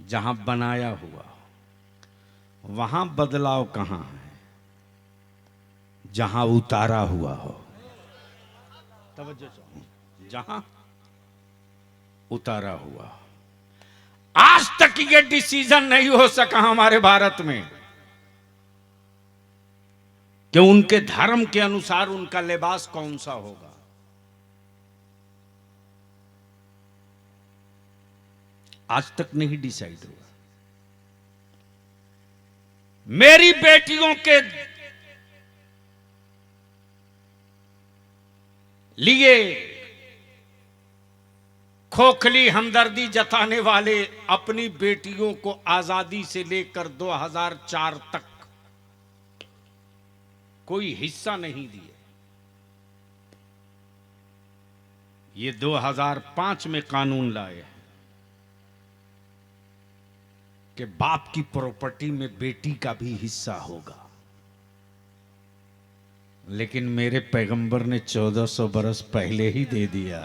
जहां बनाया हुआ हो। वहां बदलाव कहां है? जहां उतारा हुआ हो। तवज्जो चाहो, जहां उतारा हुआ हो। आज तक ये डिसीजन नहीं हो सका हमारे भारत में कि उनके धर्म के अनुसार उनका लिबास कौन सा होगा। आज तक नहीं डिसाइड हुआ। मेरी बेटियों के लिए खोखली हमदर्दी जताने वाले अपनी बेटियों को आजादी से लेकर 2004 तक कोई हिस्सा नहीं दिए। ये 2005 में कानून लाए कि बाप की प्रॉपर्टी में बेटी का भी हिस्सा होगा। लेकिन मेरे पैगंबर ने 1400 बरस पहले ही दे दिया।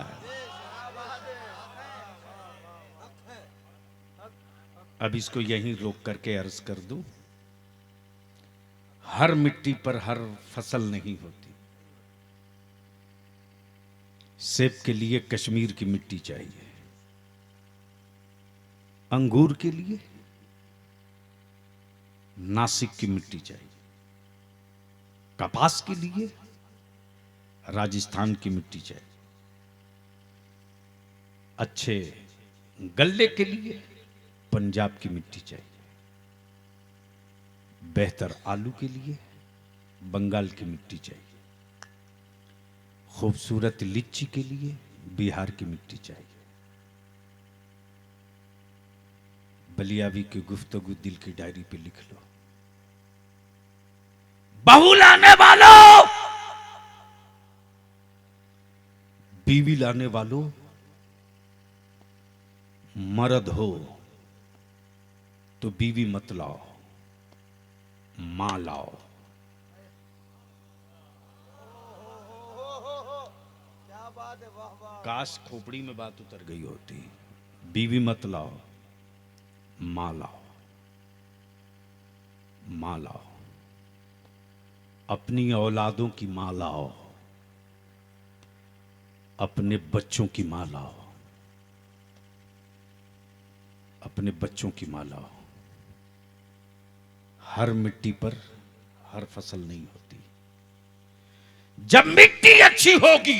अब इसको यहीं रोक करके अर्ज कर दूं, हर मिट्टी पर हर फसल नहीं होती। सेब के लिए कश्मीर की मिट्टी चाहिए, अंगूर के लिए नासिक की मिट्टी चाहिए, कपास के लिए राजस्थान की मिट्टी चाहिए, अच्छे गल्ले के लिए पंजाब की मिट्टी चाहिए, बेहतर आलू के लिए बंगाल की मिट्टी चाहिए, खूबसूरत लीची के लिए बिहार की मिट्टी चाहिए। बलियावी की गुफ्तगू दिल की डायरी पे लिख लो। बहू लाने वालों, बीवी लाने वालों, मर्द हो तो बीवी मत लाओ, मां लाओ। काश खोपड़ी में बात उतर गई होती। बीवी मत लाओ, मां लाओ, मां लाओ। अपनी औलादों की मां लाओ, अपने बच्चों की मां लाओ, अपने बच्चों की मां लाओ। हर मिट्टी पर हर फसल नहीं होती। जब मिट्टी अच्छी होगी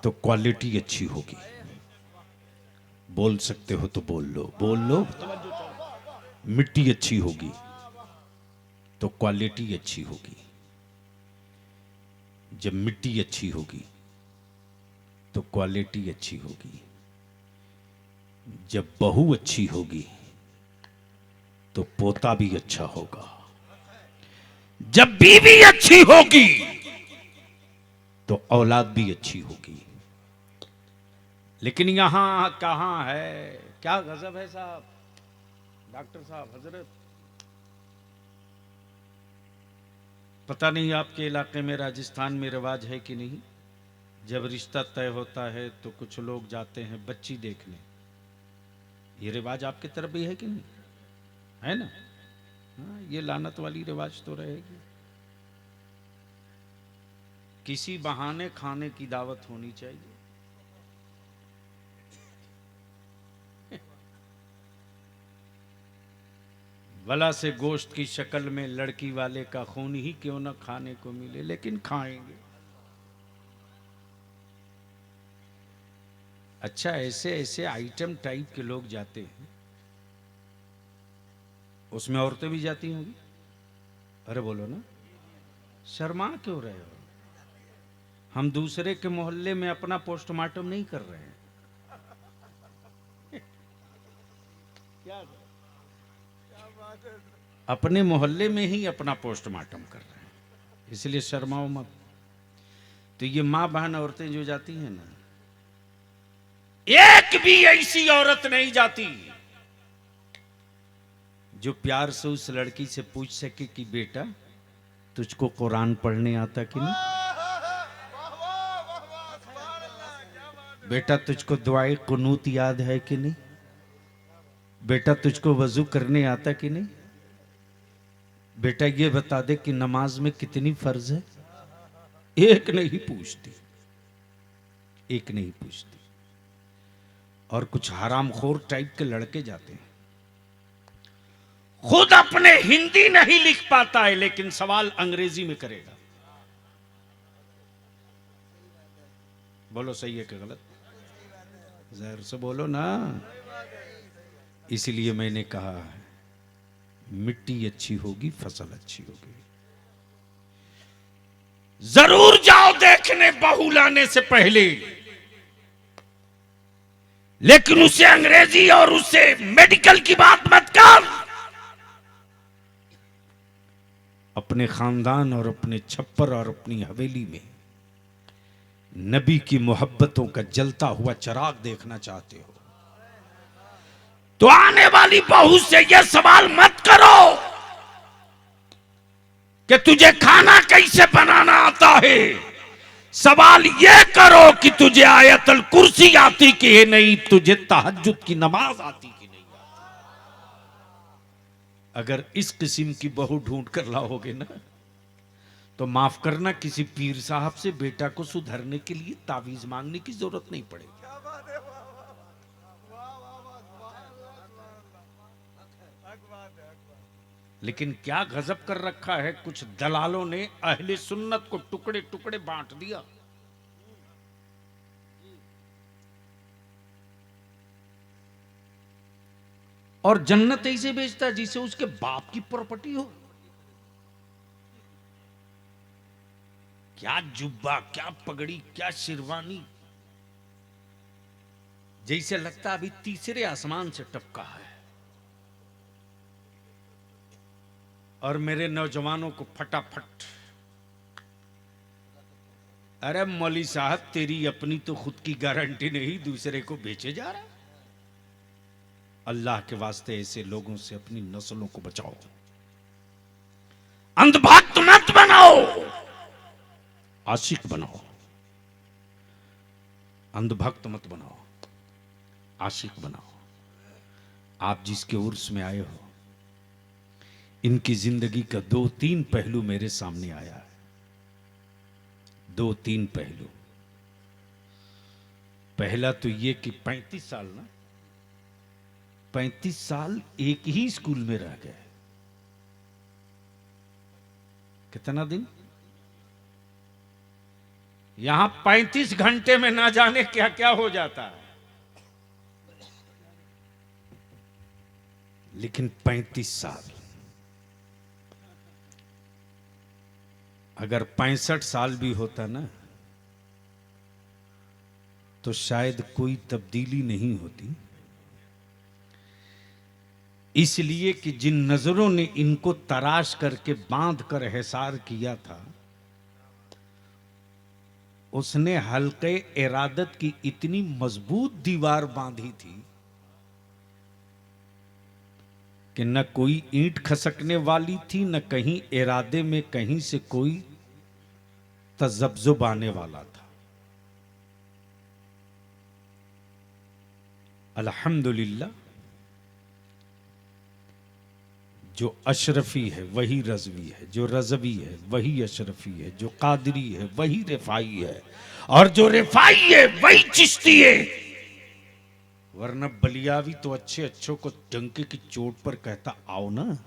तो क्वालिटी अच्छी होगी। बोल सकते हो तो बोल लो, बोल लो। मिट्टी अच्छी होगी तो क्वालिटी अच्छी होगी। जब मिट्टी अच्छी होगी तो क्वालिटी अच्छी होगी। जब बहू अच्छी होगी तो पोता भी अच्छा होगा। जब बीवी अच्छी होगी तो औलाद भी अच्छी होगी। लेकिन यहां कहां है, क्या गजब है साहब, डॉक्टर साहब, हजरत। पता नहीं आपके इलाके में राजस्थान में रिवाज है कि नहीं, जब रिश्ता तय होता है तो कुछ लोग जाते हैं बच्ची देखने। ये रिवाज आपकी तरफ भी है कि नहीं, है ना? हाँ, ये लानत वाली रिवाज तो रहेगी। किसी बहाने खाने की दावत होनी चाहिए। भला से गोश्त की शक्ल में लड़की वाले का खून ही क्यों ना खाने को मिले, लेकिन खाएंगे। अच्छा, ऐसे ऐसे आइटम टाइप के लोग जाते हैं, उसमें औरतें भी जाती होंगी। अरे बोलो ना, शर्मा क्यों रहे हो? हम दूसरे के मोहल्ले में अपना पोस्टमार्टम नहीं कर रहे हैं। क्या अपने मोहल्ले में ही अपना पोस्टमार्टम कर रहे हैं, इसलिए शर्माओ मत। तो ये मां बहन औरतें जो जाती हैं ना, एक भी ऐसी औरत नहीं जाती जो प्यार से उस लड़की से पूछ सके कि बेटा तुझको कुरान पढ़ने आता कि नहीं, बेटा तुझको दुआए कुनूत याद है कि नहीं, बेटा तुझको वजू करने आता कि नहीं, बेटा ये बता दे कि नमाज में कितनी फर्ज है। एक नहीं पूछती, एक नहीं पूछती। और कुछ हरामखोर टाइप के लड़के जाते हैं, खुद अपने हिंदी नहीं लिख पाता है लेकिन सवाल अंग्रेजी में करेगा। बोलो सही है कि गलत? जहर से बोलो ना। इसलिए मैंने कहा है, मिट्टी अच्छी होगी फसल अच्छी होगी। जरूर जाओ देखने बहू लाने से पहले, लेकिन उसे अंग्रेजी और उसे मेडिकल की बात मत कर। अपने खानदान और अपने छप्पर और अपनी हवेली में नबी की मोहब्बतों का जलता हुआ चिराग देखना चाहते हो तो आने वाली बहू से यह सवाल मत करो कि तुझे खाना कैसे बनाना आता है। सवाल यह करो कि तुझे आयतल कुर्सी आती कि नहीं, तुझे तहज्जुद की नमाज आती कि नहीं। अगर इस किस्म की बहू ढूंढ कर लाओगे ना, तो माफ करना, किसी पीर साहब से बेटा को सुधरने के लिए तावीज मांगने की जरूरत नहीं पड़ेगी। लेकिन क्या गजब कर रखा है, कुछ दलालों ने अहले सुन्नत को टुकड़े टुकड़े बांट दिया। और जन्नत ऐसे बेचता जिसे उसके बाप की प्रॉपर्टी हो। क्या जुब्बा, क्या पगड़ी, क्या शेरवानी, जैसे लगता अभी तीसरे आसमान से टपका है। और मेरे नौजवानों को फटाफट, अरे मौली साहब तेरी अपनी तो खुद की गारंटी नहीं, दूसरे को बेचे जा रहा है। अल्लाह के वास्ते ऐसे लोगों से अपनी नस्लों को बचाओ। अंधभक्त मत बनाओ, आशिक बनाओ। अंधभक्त मत बनाओ, आशिक बनाओ। आप जिसके उर्स में आए हो, इनकी जिंदगी का 2-3 पहलू मेरे सामने आया है। 2-3 पहलू। पहला तो ये कि 35 साल ना, 35 साल एक ही स्कूल में रह गए। कितना दिन? यहां 35 घंटे में ना जाने क्या क्या हो जाता है, लेकिन 35 साल, अगर 65 साल भी होता ना तो शायद कोई तब्दीली नहीं होती। इसलिए कि जिन नजरों ने इनको तराश करके बांध कर हिसार किया था, उसने हल्के इरादत की इतनी मजबूत दीवार बांधी थी कि न कोई ईंट खसकने वाली थी, न कहीं इरादे में कहीं से कोई तजब्जुब आने वाला था। अल्हम्दुलिल्लाह, जो अशरफी है वही रजवी है, जो रजवी है वही अशरफी है, जो कादरी है वही रिफाई है, और जो रिफाई है वही चिश्ती है। वरना बलियावी तो अच्छे अच्छों को डंके की चोट पर कहता आओ ना।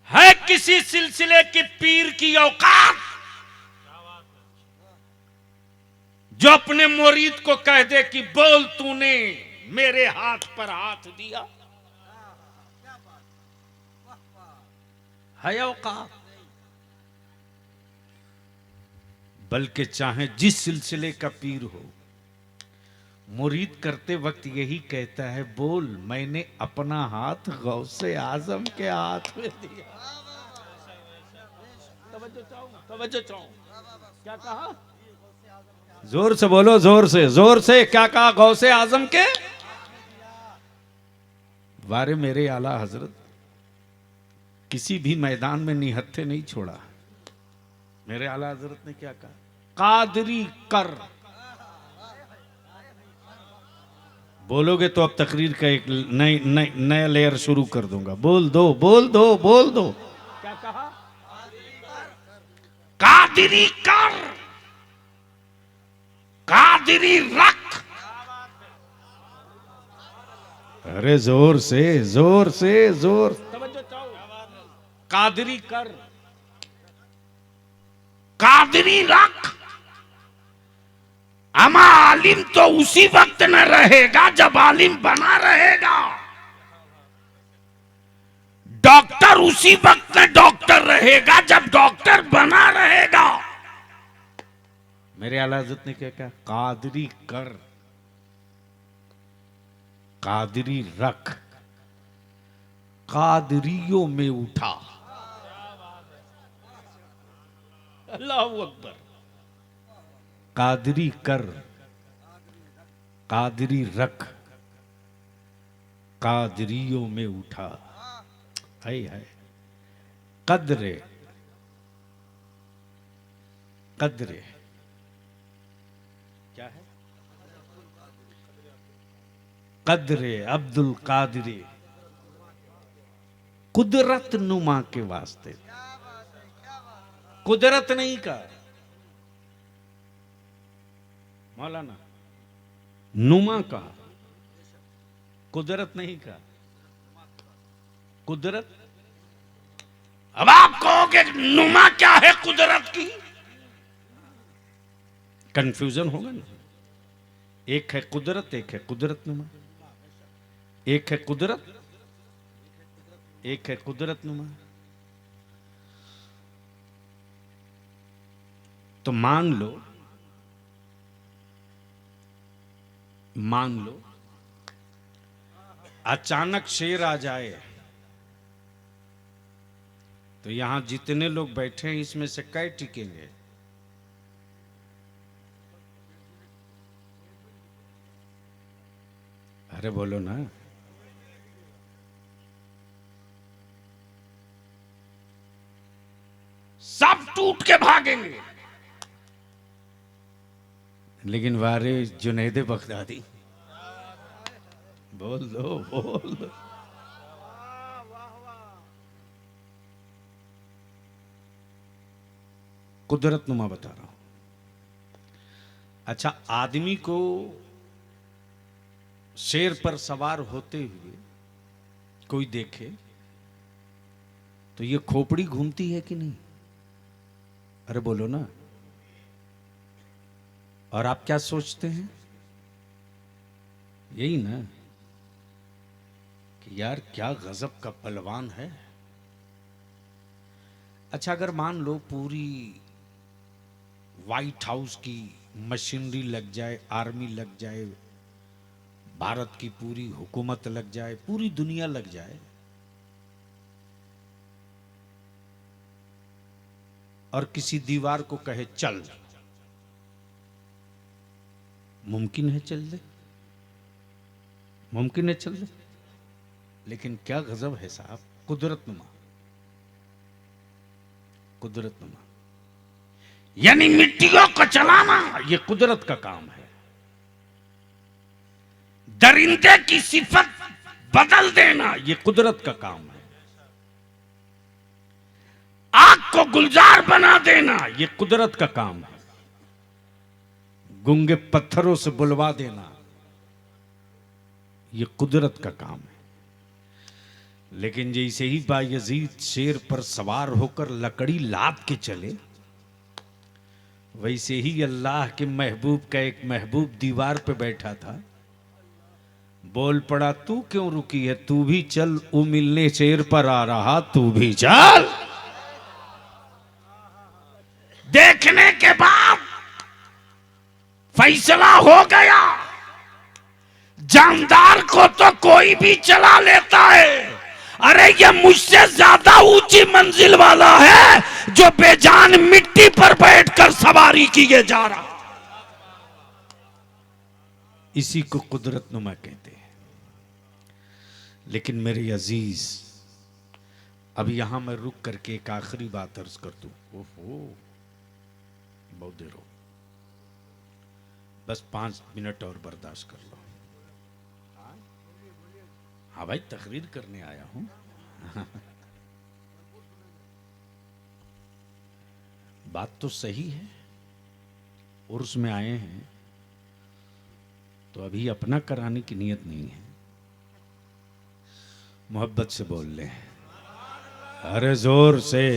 है किसी सिलसिले की पीर की औकात जो अपने मुरीद को कह दे कि बोल तूने मेरे हाथ पर हाथ दिया? है औकात? बल्कि चाहे जिस सिलसिले का पीर हो, मुरीद करते वक्त यही कहता है, बोल मैंने अपना हाथ गौसे आजम के हाथ में दिया। तवज्जो चाहूं, क्या कहा? जोर से बोलो, जोर से क्या कहा? गौसे आजम के वारे मेरे आला हजरत किसी भी मैदान में निहत्थे नहीं छोड़ा। मेरे आला हजरत ने क्या कहा? कादरी कर। बोलोगे तो अब तकरीर का एक नया लेयर शुरू कर दूंगा। बोल दो, बोल दो, बोल दो। क्या कहा? कादरी कर, कादरी रख। अरे जोर से, जोर से, जोर। कादरी कर, कादरी रख। अमा आलिम तो उसी वक्त न रहेगा जब आलिम बना रहेगा। डॉक्टर उसी वक्त न डॉक्टर रहेगा जब डॉक्टर बना रहेगा। मेरे आला हज़रत ने क्या कहा? कादरी कर, कादरी रख, कादरियों में उठा। अल्लाह अकबर। कादरी कर, कादरी रख, कादरियों में उठा। है कद्रे, कद्रे क्या है? कद्रे अब्दुल कादरी, कुदरत नुमा के वास्ते। कुदरत नहीं का मौलाना, नुमा का, कुदरत नहीं का। कुदरत, अब आप कहोगे नुमा क्या है कुदरत की? कंफ्यूजन होगा ना। एक है कुदरत, एक है कुदरत नुमा। एक है कुदरत, एक है कुदरत नुमा। तो मान लो, मान लो अचानक शेर आ जाए तो यहां जितने लोग बैठे हैं इसमें से कै टिकेंगे? अरे बोलो ना। सब टूट के भागेंगे। लेकिन वारे जुनैद बगदादी, बोल दो, बोल दो। कुदरत नुमा बता रहा हूं। अच्छा, आदमी को शेर पर सवार होते हुए कोई देखे तो ये खोपड़ी घूमती है कि नहीं? अरे बोलो ना। और आप क्या सोचते हैं? यही ना कि यार क्या गजब का पहलवान है। अच्छा, अगर मान लो पूरी व्हाइट हाउस की मशीनरी लग जाए, आर्मी लग जाए, भारत की पूरी हुकूमत लग जाए, पूरी दुनिया लग जाए, और किसी दीवार को कहे चल, मुमकिन है चल दे? मुमकिन है चल दे? लेकिन क्या गजब है साहब, कुदरतनुमा, कुदरतनुमा। यानी मिट्टियों को चलाना यह कुदरत का काम है। दरिंदे की सिफत बदल देना यह कुदरत का काम है। आग को गुलजार बना देना यह कुदरत का काम है। गूंगे पत्थरों से बुलवा देना यह कुदरत का काम है। लेकिन जैसे ही बायजीद शेर पर सवार होकर लकड़ी लाद के चले, वैसे ही अल्लाह के महबूब का एक महबूब दीवार पे बैठा था, बोल पड़ा, तू क्यों रुकी है, तू भी चल, वो मिलने शेर पर आ रहा, तू भी चल। देखने के बाद फैसला हो गया, जानदार को तो कोई भी चला लेता है, अरे ये मुझसे ज्यादा ऊंची मंजिल वाला है जो बेजान मिट्टी पर बैठकर सवारी किए जा रहा। इसी को कुदरतनुमा कहते हैं। लेकिन मेरे अजीज, अब यहां मैं रुक करके एक आखिरी बात अर्ज कर दूं। ओहो, बहुत देर हो, बस 5 मिनट और बर्दाश्त कर लो। हाँ भाई, तकरीर करने आया हूं। बात तो सही है, उर्स में आए हैं तो अभी अपना कराने की नीयत नहीं है। मोहब्बत से बोल ले, अरे जोर से।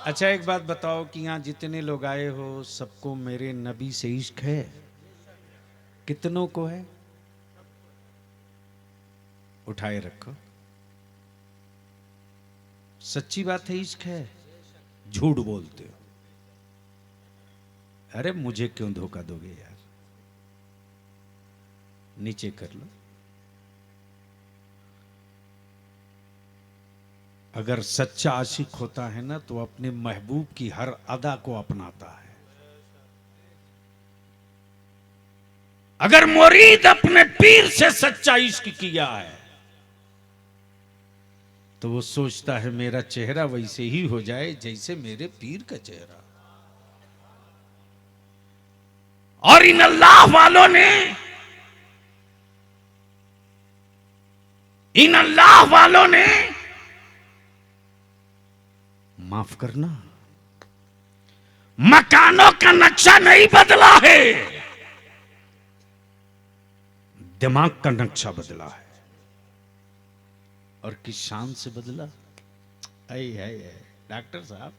अच्छा, एक बात बताओ कि यहां जितने लोग आए हो सबको मेरे नबी से इश्क है? कितनों को है? उठाए रखो। सच्ची बात है, इश्क है? झूठ बोलते हो? अरे मुझे क्यों धोखा दोगे यार? नीचे कर लो। अगर सच्चा आशिक होता है ना तो अपने महबूब की हर अदा को अपनाता है। अगर मुरीद अपने पीर से सच्चा इश्क किया है तो वो सोचता है मेरा चेहरा वैसे ही हो जाए जैसे मेरे पीर का चेहरा। और इन अल्लाह वालों ने, इन अल्लाह वालों ने, माफ करना, मकानों का नक्शा नहीं बदला है, दिमाग का नक्शा बदला है। और किस शान से बदला? है डॉक्टर साहब,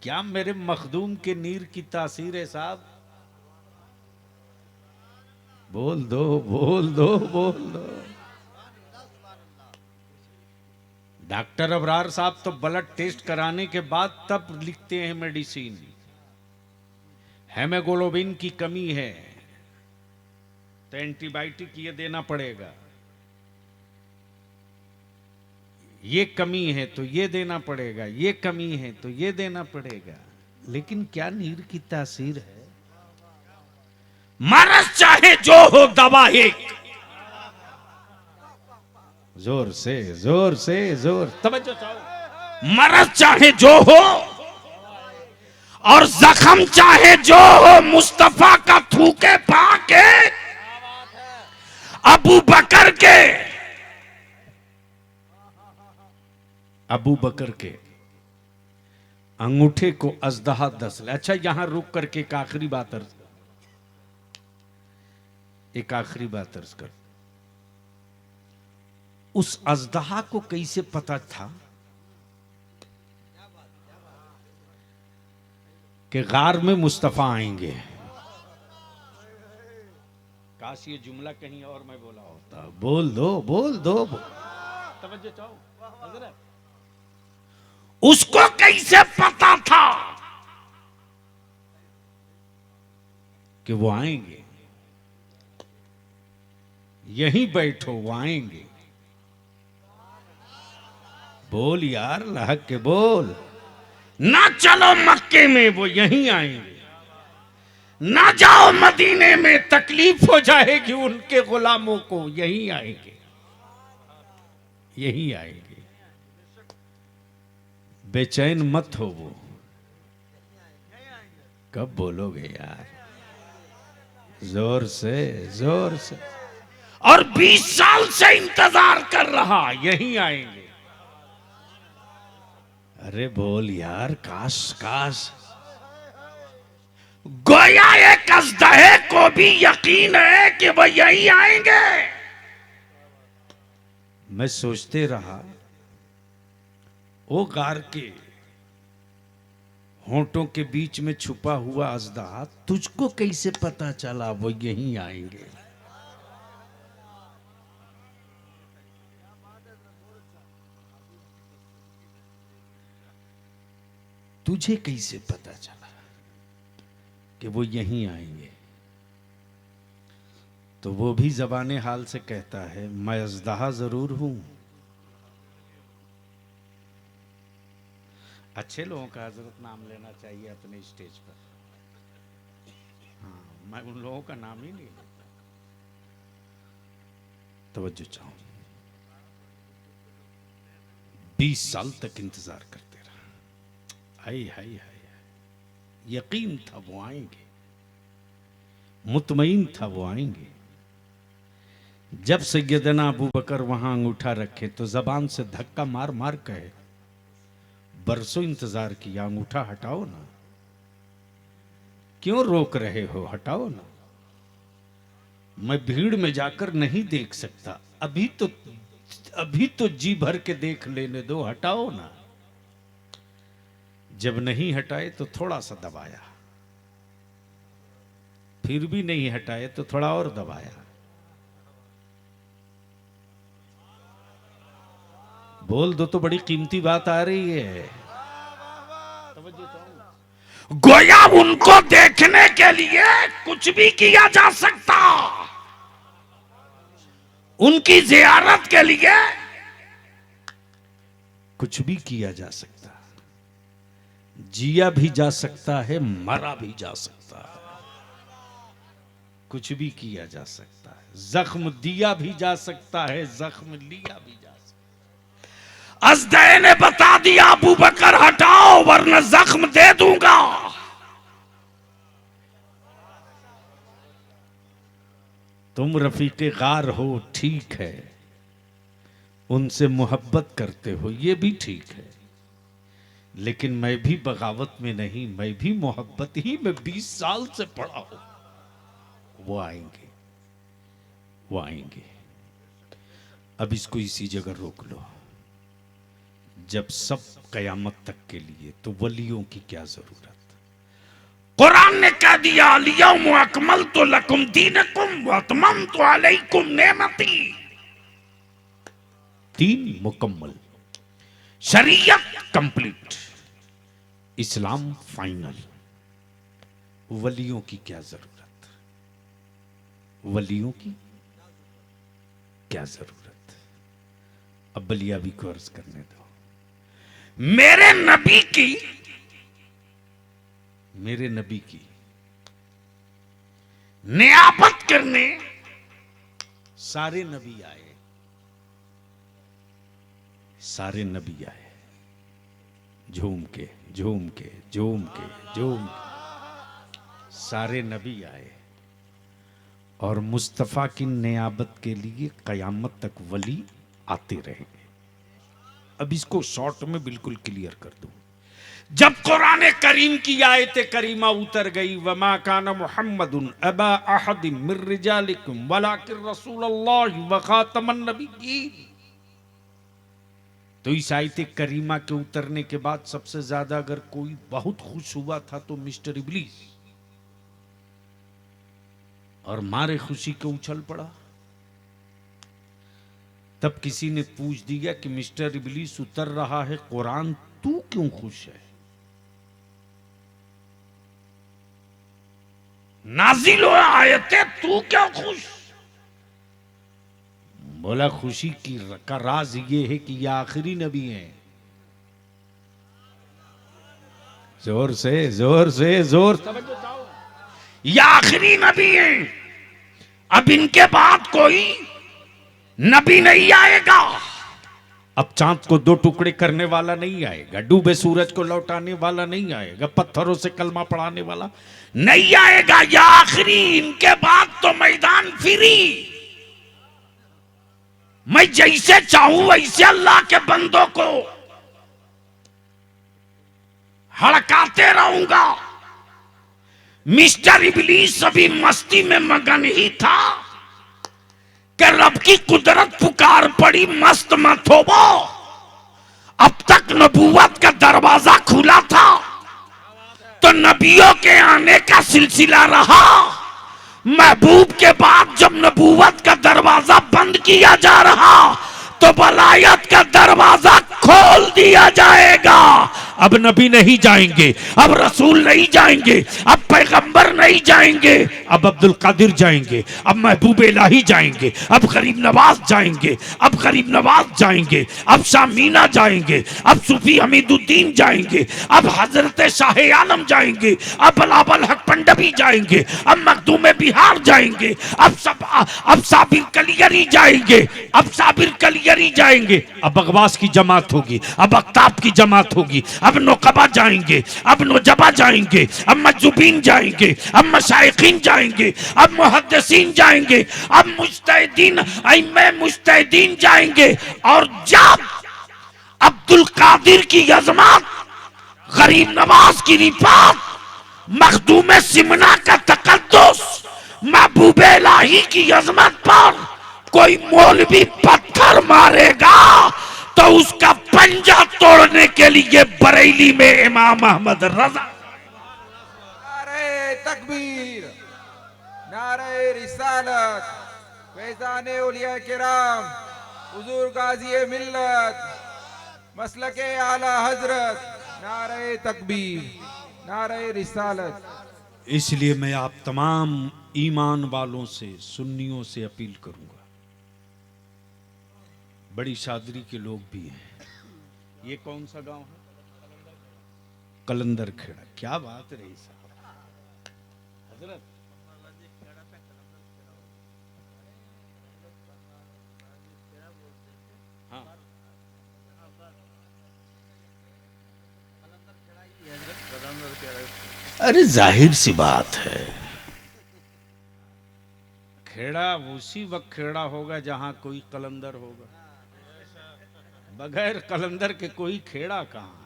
क्या मेरे मखदूम के नीर की तासीर है साहब? बोल दो, बोल दो, बोल दो। डॉक्टर अबरार साहब तो ब्लड टेस्ट कराने के बाद तब लिखते हैं मेडिसिन, हेमोग्लोबिन की कमी है तो एंटीबायोटिक ये देना पड़ेगा, ये कमी है तो ये देना पड़ेगा, ये कमी है तो ये देना पड़ेगा। लेकिन क्या नीर की तासीर है? मरज चाहे जो हो, दवा एक। जोर से, जोर से, जोर, तवज्जो चाहो। मरज चाहे जो हो और जख्म चाहे जो हो, मुस्तफा का थूके पाके अबू बकर के, अबू बकर के अंगूठे को अजदहा 10। अच्छा, यहां रुक करके एक आखिरी बात अर्ज कर। उस अजदहा को कैसे पता था कि गार में मुस्तफा आएंगे? काश ये जुमला कहीं और मैं बोला होता। बोल दो, बोल दो, तवज्जो चाहो हजरत। उसको कैसे पता था कि वो आएंगे? यहीं बैठो, वो आएंगे। बोल यार, लहक के बोल। ना चलो मक्के में, वो यहीं आएंगे। ना जाओ मदीने में, तकलीफ हो जाएगी उनके गुलामों को, यहीं आएंगे, यहीं आएंगे। बेचैन मत हो, वो कब बोलोगे यार? जोर से, जोर से। और 20 साल से इंतजार कर रहा, यहीं आएंगे। अरे बोल यार, काश काश। गोया एक अजदहे को भी यकीन है कि वह यहीं आएंगे। मैं सोचते रहा, ओ गार के होंठों के बीच में छुपा हुआ अजदहा, तुझको कैसे पता चला वो यहीं आएंगे? तुझे कैसे पता चला कि वो यहीं आएंगे? तो वो भी ज़बाने हाल से कहता है, मैं अजदहा जरूर हूं। अच्छे लोगों का हजरत नाम लेना चाहिए अपने स्टेज पर। हाँ, मैं उन लोगों का नाम ही नहीं लेता। तवज्जो चाहूं। 20 साल तक इंतजार करते रहा। हाय हाय हाय। यकीन था वो आएंगे, मुतमईन था वो आएंगे। जब सैयदना अबू बकर वहां अंगूठा रखे तो जबान से धक्का मार मार कहे, बरसों इंतजार किया, अंगूठा हटाओ ना, क्यों रोक रहे हो, हटाओ ना। मैं भीड़ में जाकर नहीं देख सकता, अभी तो जी भर के देख लेने दो, हटाओ ना। जब नहीं हटाए तो थोड़ा सा दबाया, फिर भी नहीं हटाए तो थोड़ा और दबाया। बोल दो तो बड़ी कीमती बात आ रही है। गोया उनको देखने के लिए कुछ भी किया जा सकता, उनकी जियारत के लिए कुछ भी किया जा सकता, जिया भी जा सकता है, मरा भी जा सकता है, कुछ भी किया जा सकता है। जख्म दिया भी जा सकता है, जख्म लिया भी जा सकता है। अजदे ने बता दिया, अबू बकर हटाओ वरना जख्म दे दूंगा। तुम रफीके गार हो, ठीक है, उनसे मोहब्बत करते हो, ये भी ठीक है, लेकिन मैं भी बगावत में नहीं, मैं भी मोहब्बत ही में 20 साल से पड़ा हूं। वो आएंगे, वो आएंगे। अब इसको इसी जगह रोक लो। जब सब कयामत तक के लिए, तो वलियों की क्या जरूरत? कुरान ने कह दिया, अल-यौम अकमलतु लकुम दीनकुम व अतममतु अलैकुम नेमती। 3 मुकम्मल, शरीयत कंप्लीट, इस्लाम फाइनल। वलियों की क्या जरूरत? वलियों की क्या जरूरत? अब बलियाबी को अर्ज करने दो। मेरे नबी की नियाबत करने सारे नबी आए, सारे नबी आए, झूम के झूम के झूम के झूम के सारे नबी आए। और मुस्तफा की नियाबत के लिए कयामत तक वली आते रहेंगे। अब इसको शॉर्ट में बिल्कुल क्लियर कर दूं। जब कुरान करीम की आयत करीमा उतर गई, वमा काना मुहम्मदुन अबा अहदिम मिर रिजालिकुम वलाकिन रसूलुल्लाह व खातमन नबिय्यीन, तो इस आयत करीमा के उतरने के बाद सबसे ज्यादा अगर कोई बहुत खुश हुआ था तो मिस्टर इब्लीस। और मारे खुशी के उछल पड़ा। तब किसी ने पूछ दिया कि मिस्टर इबलीस, उतर रहा है कुरान, तू क्यों खुश है? नाजिल हो आयतें, तू क्यों खुश? बोला खुशी का राज ये है कि ये आखिरी नबी हैं। जोर से जोर से जोर समझो जाओ, ये आखिरी नबी हैं, अब इनके बाद कोई नबी नहीं आएगा। अब चांद को दो टुकड़े करने वाला नहीं आएगा, डूबे सूरज को लौटाने वाला नहीं आएगा, पत्थरों से कलमा पढ़ाने वाला नहीं आएगा। ये आखिरी, इनके बाद तो मैदान फ्री। मैं जैसे चाहूं वैसे अल्लाह के बंदों को हड़काते रहूंगा। मिस्टर इबलीस अभी मस्ती में मगन ही था कि रब की कुदरत पुकार पड़ी, मस्त मत हो वो। अब तक नबूवत का दरवाजा खुला था तो नबियों के आने का सिलसिला रहा। महबूब के बाद जब नबूवत का दरवाजा बंद किया जा रहा तो वलायत का दरवाजा खोल दिया जाएगा। अब नबी नहीं जाएंगे, अब रसूल नहीं जाएंगे, अब पैगंबर नहीं जाएंगे, अब अब्दुल कादिर जाएंगे, अब महबूब इलाही जाएंगे, अब गरीब नवाज जाएंगे, अब गरीब नवाज जाएंगे, अब शामीना जाएंगे, अब सूफी हमीदुद्दीन जाएंगे, अब हजरत शाह आलम जाएंगे, अब बलावल हक पंडवी जाएंगे, अब मखदूम बिहार जाएंगे, अब साबिर कलियरी जाएंगे, अब साबिर कलियरी जाएंगे, अब बगवास की जमात होगी, अब अख्ताब की जमात होगी, अब नौकबा जाएंगे, अब नौजबा जाएंगे, अब मजूबीन जाएंगे, अब मशाइखीन जाएंगे, अब मुहद्दिसीन जाएंगे, अब मुज्तहिदीन अइम्मे मुज्तहिदीन जाएंगे। और जब अब्दुल कादिर की अजमत, गरीब नवाज की रिफात, मखदूम सिमना का तकद्दुस, महबूब इलाही की अजमत पर कोई मौलवी पत्थर मारेगा तो उसका पंजा तोड़ने के लिए बरेली में इमाम अहमद रजा। नारे तकबीर, नारे रिसालत, फैज़ाने औलिया किराम, हुजूर गाज़ी मिल्लत, मसलके आला हजरत, नारे तकबीर, नारे रिसालत। इसलिए मैं आप तमाम ईमान वालों से, सुन्नियों से अपील करूंगा, बड़ी शादरी के लोग भी हैं। ये कौन सा गांव है? कलंदर खेड़ा। क्या बात रही साहब, हजरत हाँ, अरे जाहिर सी बात है, खेड़ा उसी वक्त खेड़ा होगा जहां कोई कलंदर होगा, बगैर कलंदर के कोई खेड़ा कहां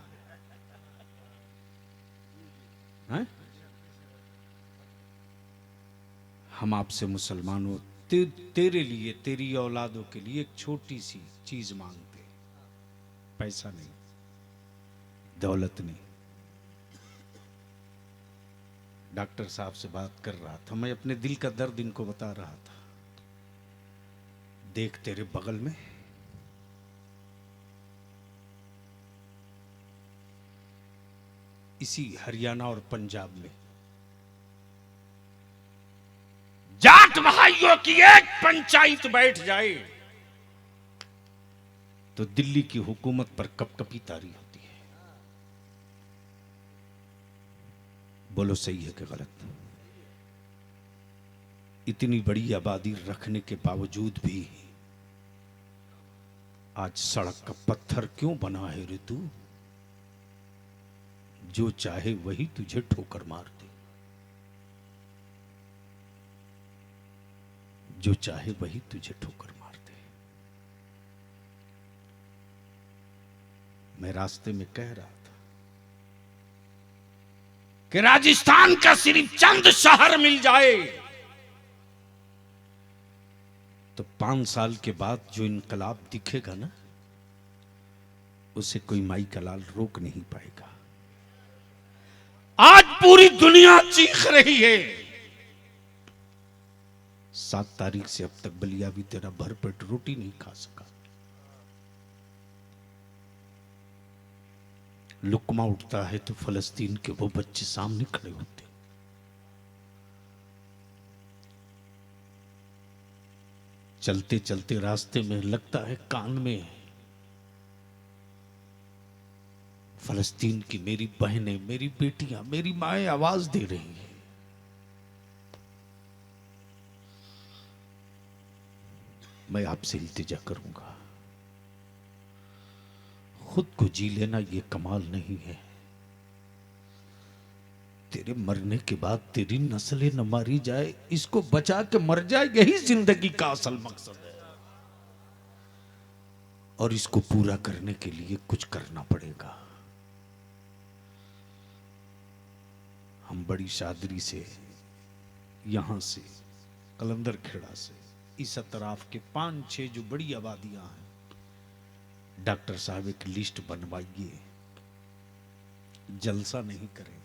है? हम आपसे मुसलमानों तेरे लिए, तेरी औलादों के लिए एक छोटी सी चीज मांगते, पैसा नहीं, दौलत नहीं। डॉक्टर साहब से बात कर रहा था, मैं अपने दिल का दर्द इनको बता रहा था। देख तेरे बगल में इसी हरियाणा और पंजाब में जाट भाइयों की एक पंचायत बैठ जाए तो दिल्ली की हुकूमत पर कपकपी तारी होती है। बोलो सही है कि गलत? इतनी बड़ी आबादी रखने के बावजूद भी आज सड़क का पत्थर क्यों बना है रे तू? जो चाहे वही तुझे ठोकर मार दे, जो चाहे वही तुझे ठोकर मार दे। मैं रास्ते में कह रहा था कि राजस्थान का सिर्फ चंद शहर मिल जाए तो 5 साल के बाद जो इनकलाब दिखेगा ना, उसे कोई माई का लाल रोक नहीं पाएगा। आज पूरी दुनिया चीख रही है 7 तारीख से अब तक बलिया भी तेरा भरपेट रोटी नहीं खा सका। लुकमा उठता है तो फलस्तीन के वो बच्चे सामने खड़े होते। चलते चलते रास्ते में लगता है कान में फलस्तीन की मेरी बहनें, मेरी बेटियां, मेरी माएं आवाज दे रही हैं। मैं आपसे इल्तिजा करूंगा, खुद को जी लेना ये कमाल नहीं है। तेरे मरने के बाद तेरी नस्लें न मारी जाए, इसको बचा के मर जाए, यही जिंदगी का असल मकसद है। और इसको पूरा करने के लिए कुछ करना पड़ेगा। हम बड़ी शादरी से, यहां से, कलंदर खेड़ा से, इस अतराफ के 5-6 जो बड़ी आबादियां हैं, डॉक्टर साहब एक लिस्ट बनवाइए। जलसा नहीं करें,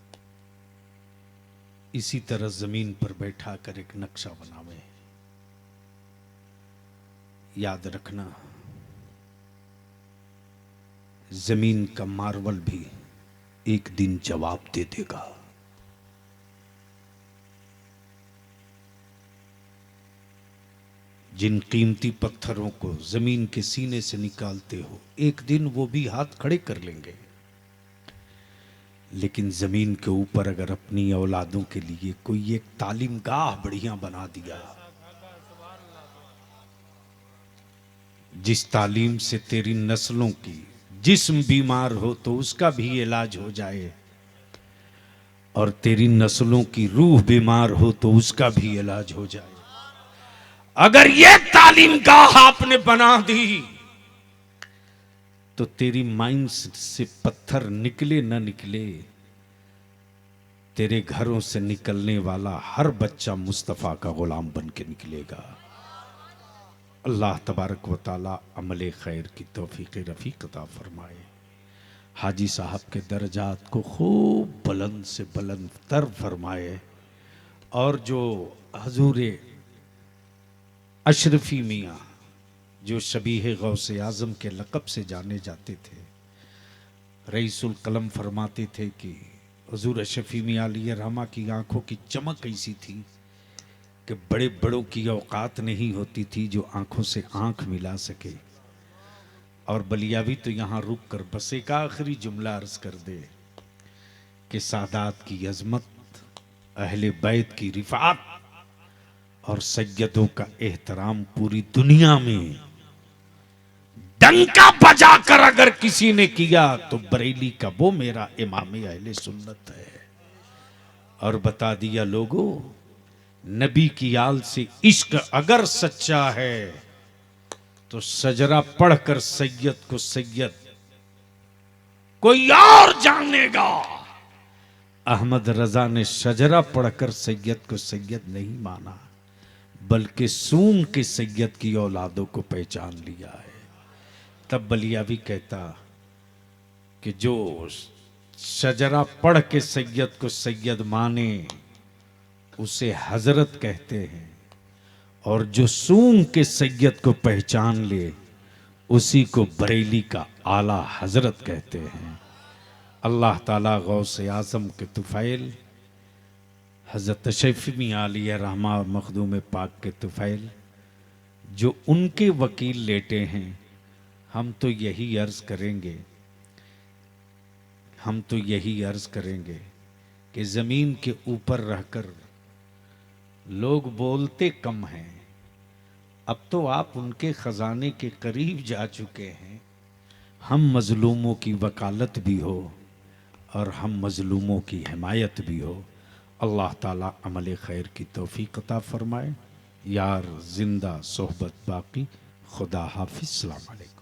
इसी तरह जमीन पर बैठा कर एक नक्शा बनावे। याद रखना, जमीन का मार्बल भी एक दिन जवाब दे देगा। जिन कीमती पत्थरों को जमीन के सीने से निकालते हो, एक दिन वो भी हाथ खड़े कर लेंगे। लेकिन जमीन के ऊपर अगर अपनी औलादों के लिए कोई एक तालीम गाह बढ़िया बना दिया, जिस तालीम से तेरी नस्लों की जिस्म बीमार हो तो उसका भी इलाज हो जाए, और तेरी नस्लों की रूह बीमार हो तो उसका भी इलाज हो जाए, अगर ये तालीम गाह आपने बना दी तो तेरी माइंड से पत्थर निकले न निकले, तेरे घरों से निकलने वाला हर बच्चा मुस्तफा का गुलाम बन के निकलेगा। अल्लाह तबारक व तआला अमले खैर की तौफीक रफीक अता फरमाए। हाजी साहब के दर्जात को खूब बुलंद से बुलंद तर फरमाए, और जो हजूर अशरफी मियाँ जो शबीह गौसे आज़म के लक़ब से जाने जाते थे, रईसुल कलम फरमाते थे कि हुजूर अशरफी मियाँ अलैहि रहमा की आंखों की चमक ऐसी थी कि बड़े बड़ों की औकात नहीं होती थी जो आंखों से आंख मिला सके। और बलियावी तो यहाँ रुक कर बस एक आखिरी जुमला अर्ज कर दे कि सादात की अजमत, अहले बैत की रिफात और सैयदों का एहतराम पूरी दुनिया में डंका बजाकर अगर किसी ने किया तो बरेली का वो मेरा इमाम अहले सुन्नत है। और बता दिया लोगों, नबी की आल से इश्क अगर सच्चा है तो सजरा पढ़कर सैयद को सैयद कोई और जानेगा। अहमद रजा ने शजरा पढ़कर सैयद को सैयद नहीं माना, बल्कि सूंग के सैयद की औलादों को पहचान लिया है। तब बलियावी कहता कि जो शजरा पढ़ के सैयद को सैयद माने उसे हजरत कहते हैं, और जो सूंग के सैयद को पहचान ले उसी को बरेली का आला हजरत कहते हैं। अल्लाह ताला गौसे आज़म के तुफ़ैल हज़रत शफ़ी मियां अलैहि रहमा मखदूम पाक के तुफ़ैल जो उनके वकील लेटे हैं, हम तो यही अर्ज़ करेंगे कि ज़मीन के ऊपर रहकर लोग बोलते कम हैं, अब तो आप उनके ख़जाने के करीब जा चुके हैं। हम मज़लूमों की वकालत भी हो और हम मज़लूमों की हिमायत भी हो। अल्लाह ताला अमल खैर की तौफीक अता फरमाए। यार जिंदा सोहबत बाकी। खुदा हाफिज़। अस्सलाम वालेकुम।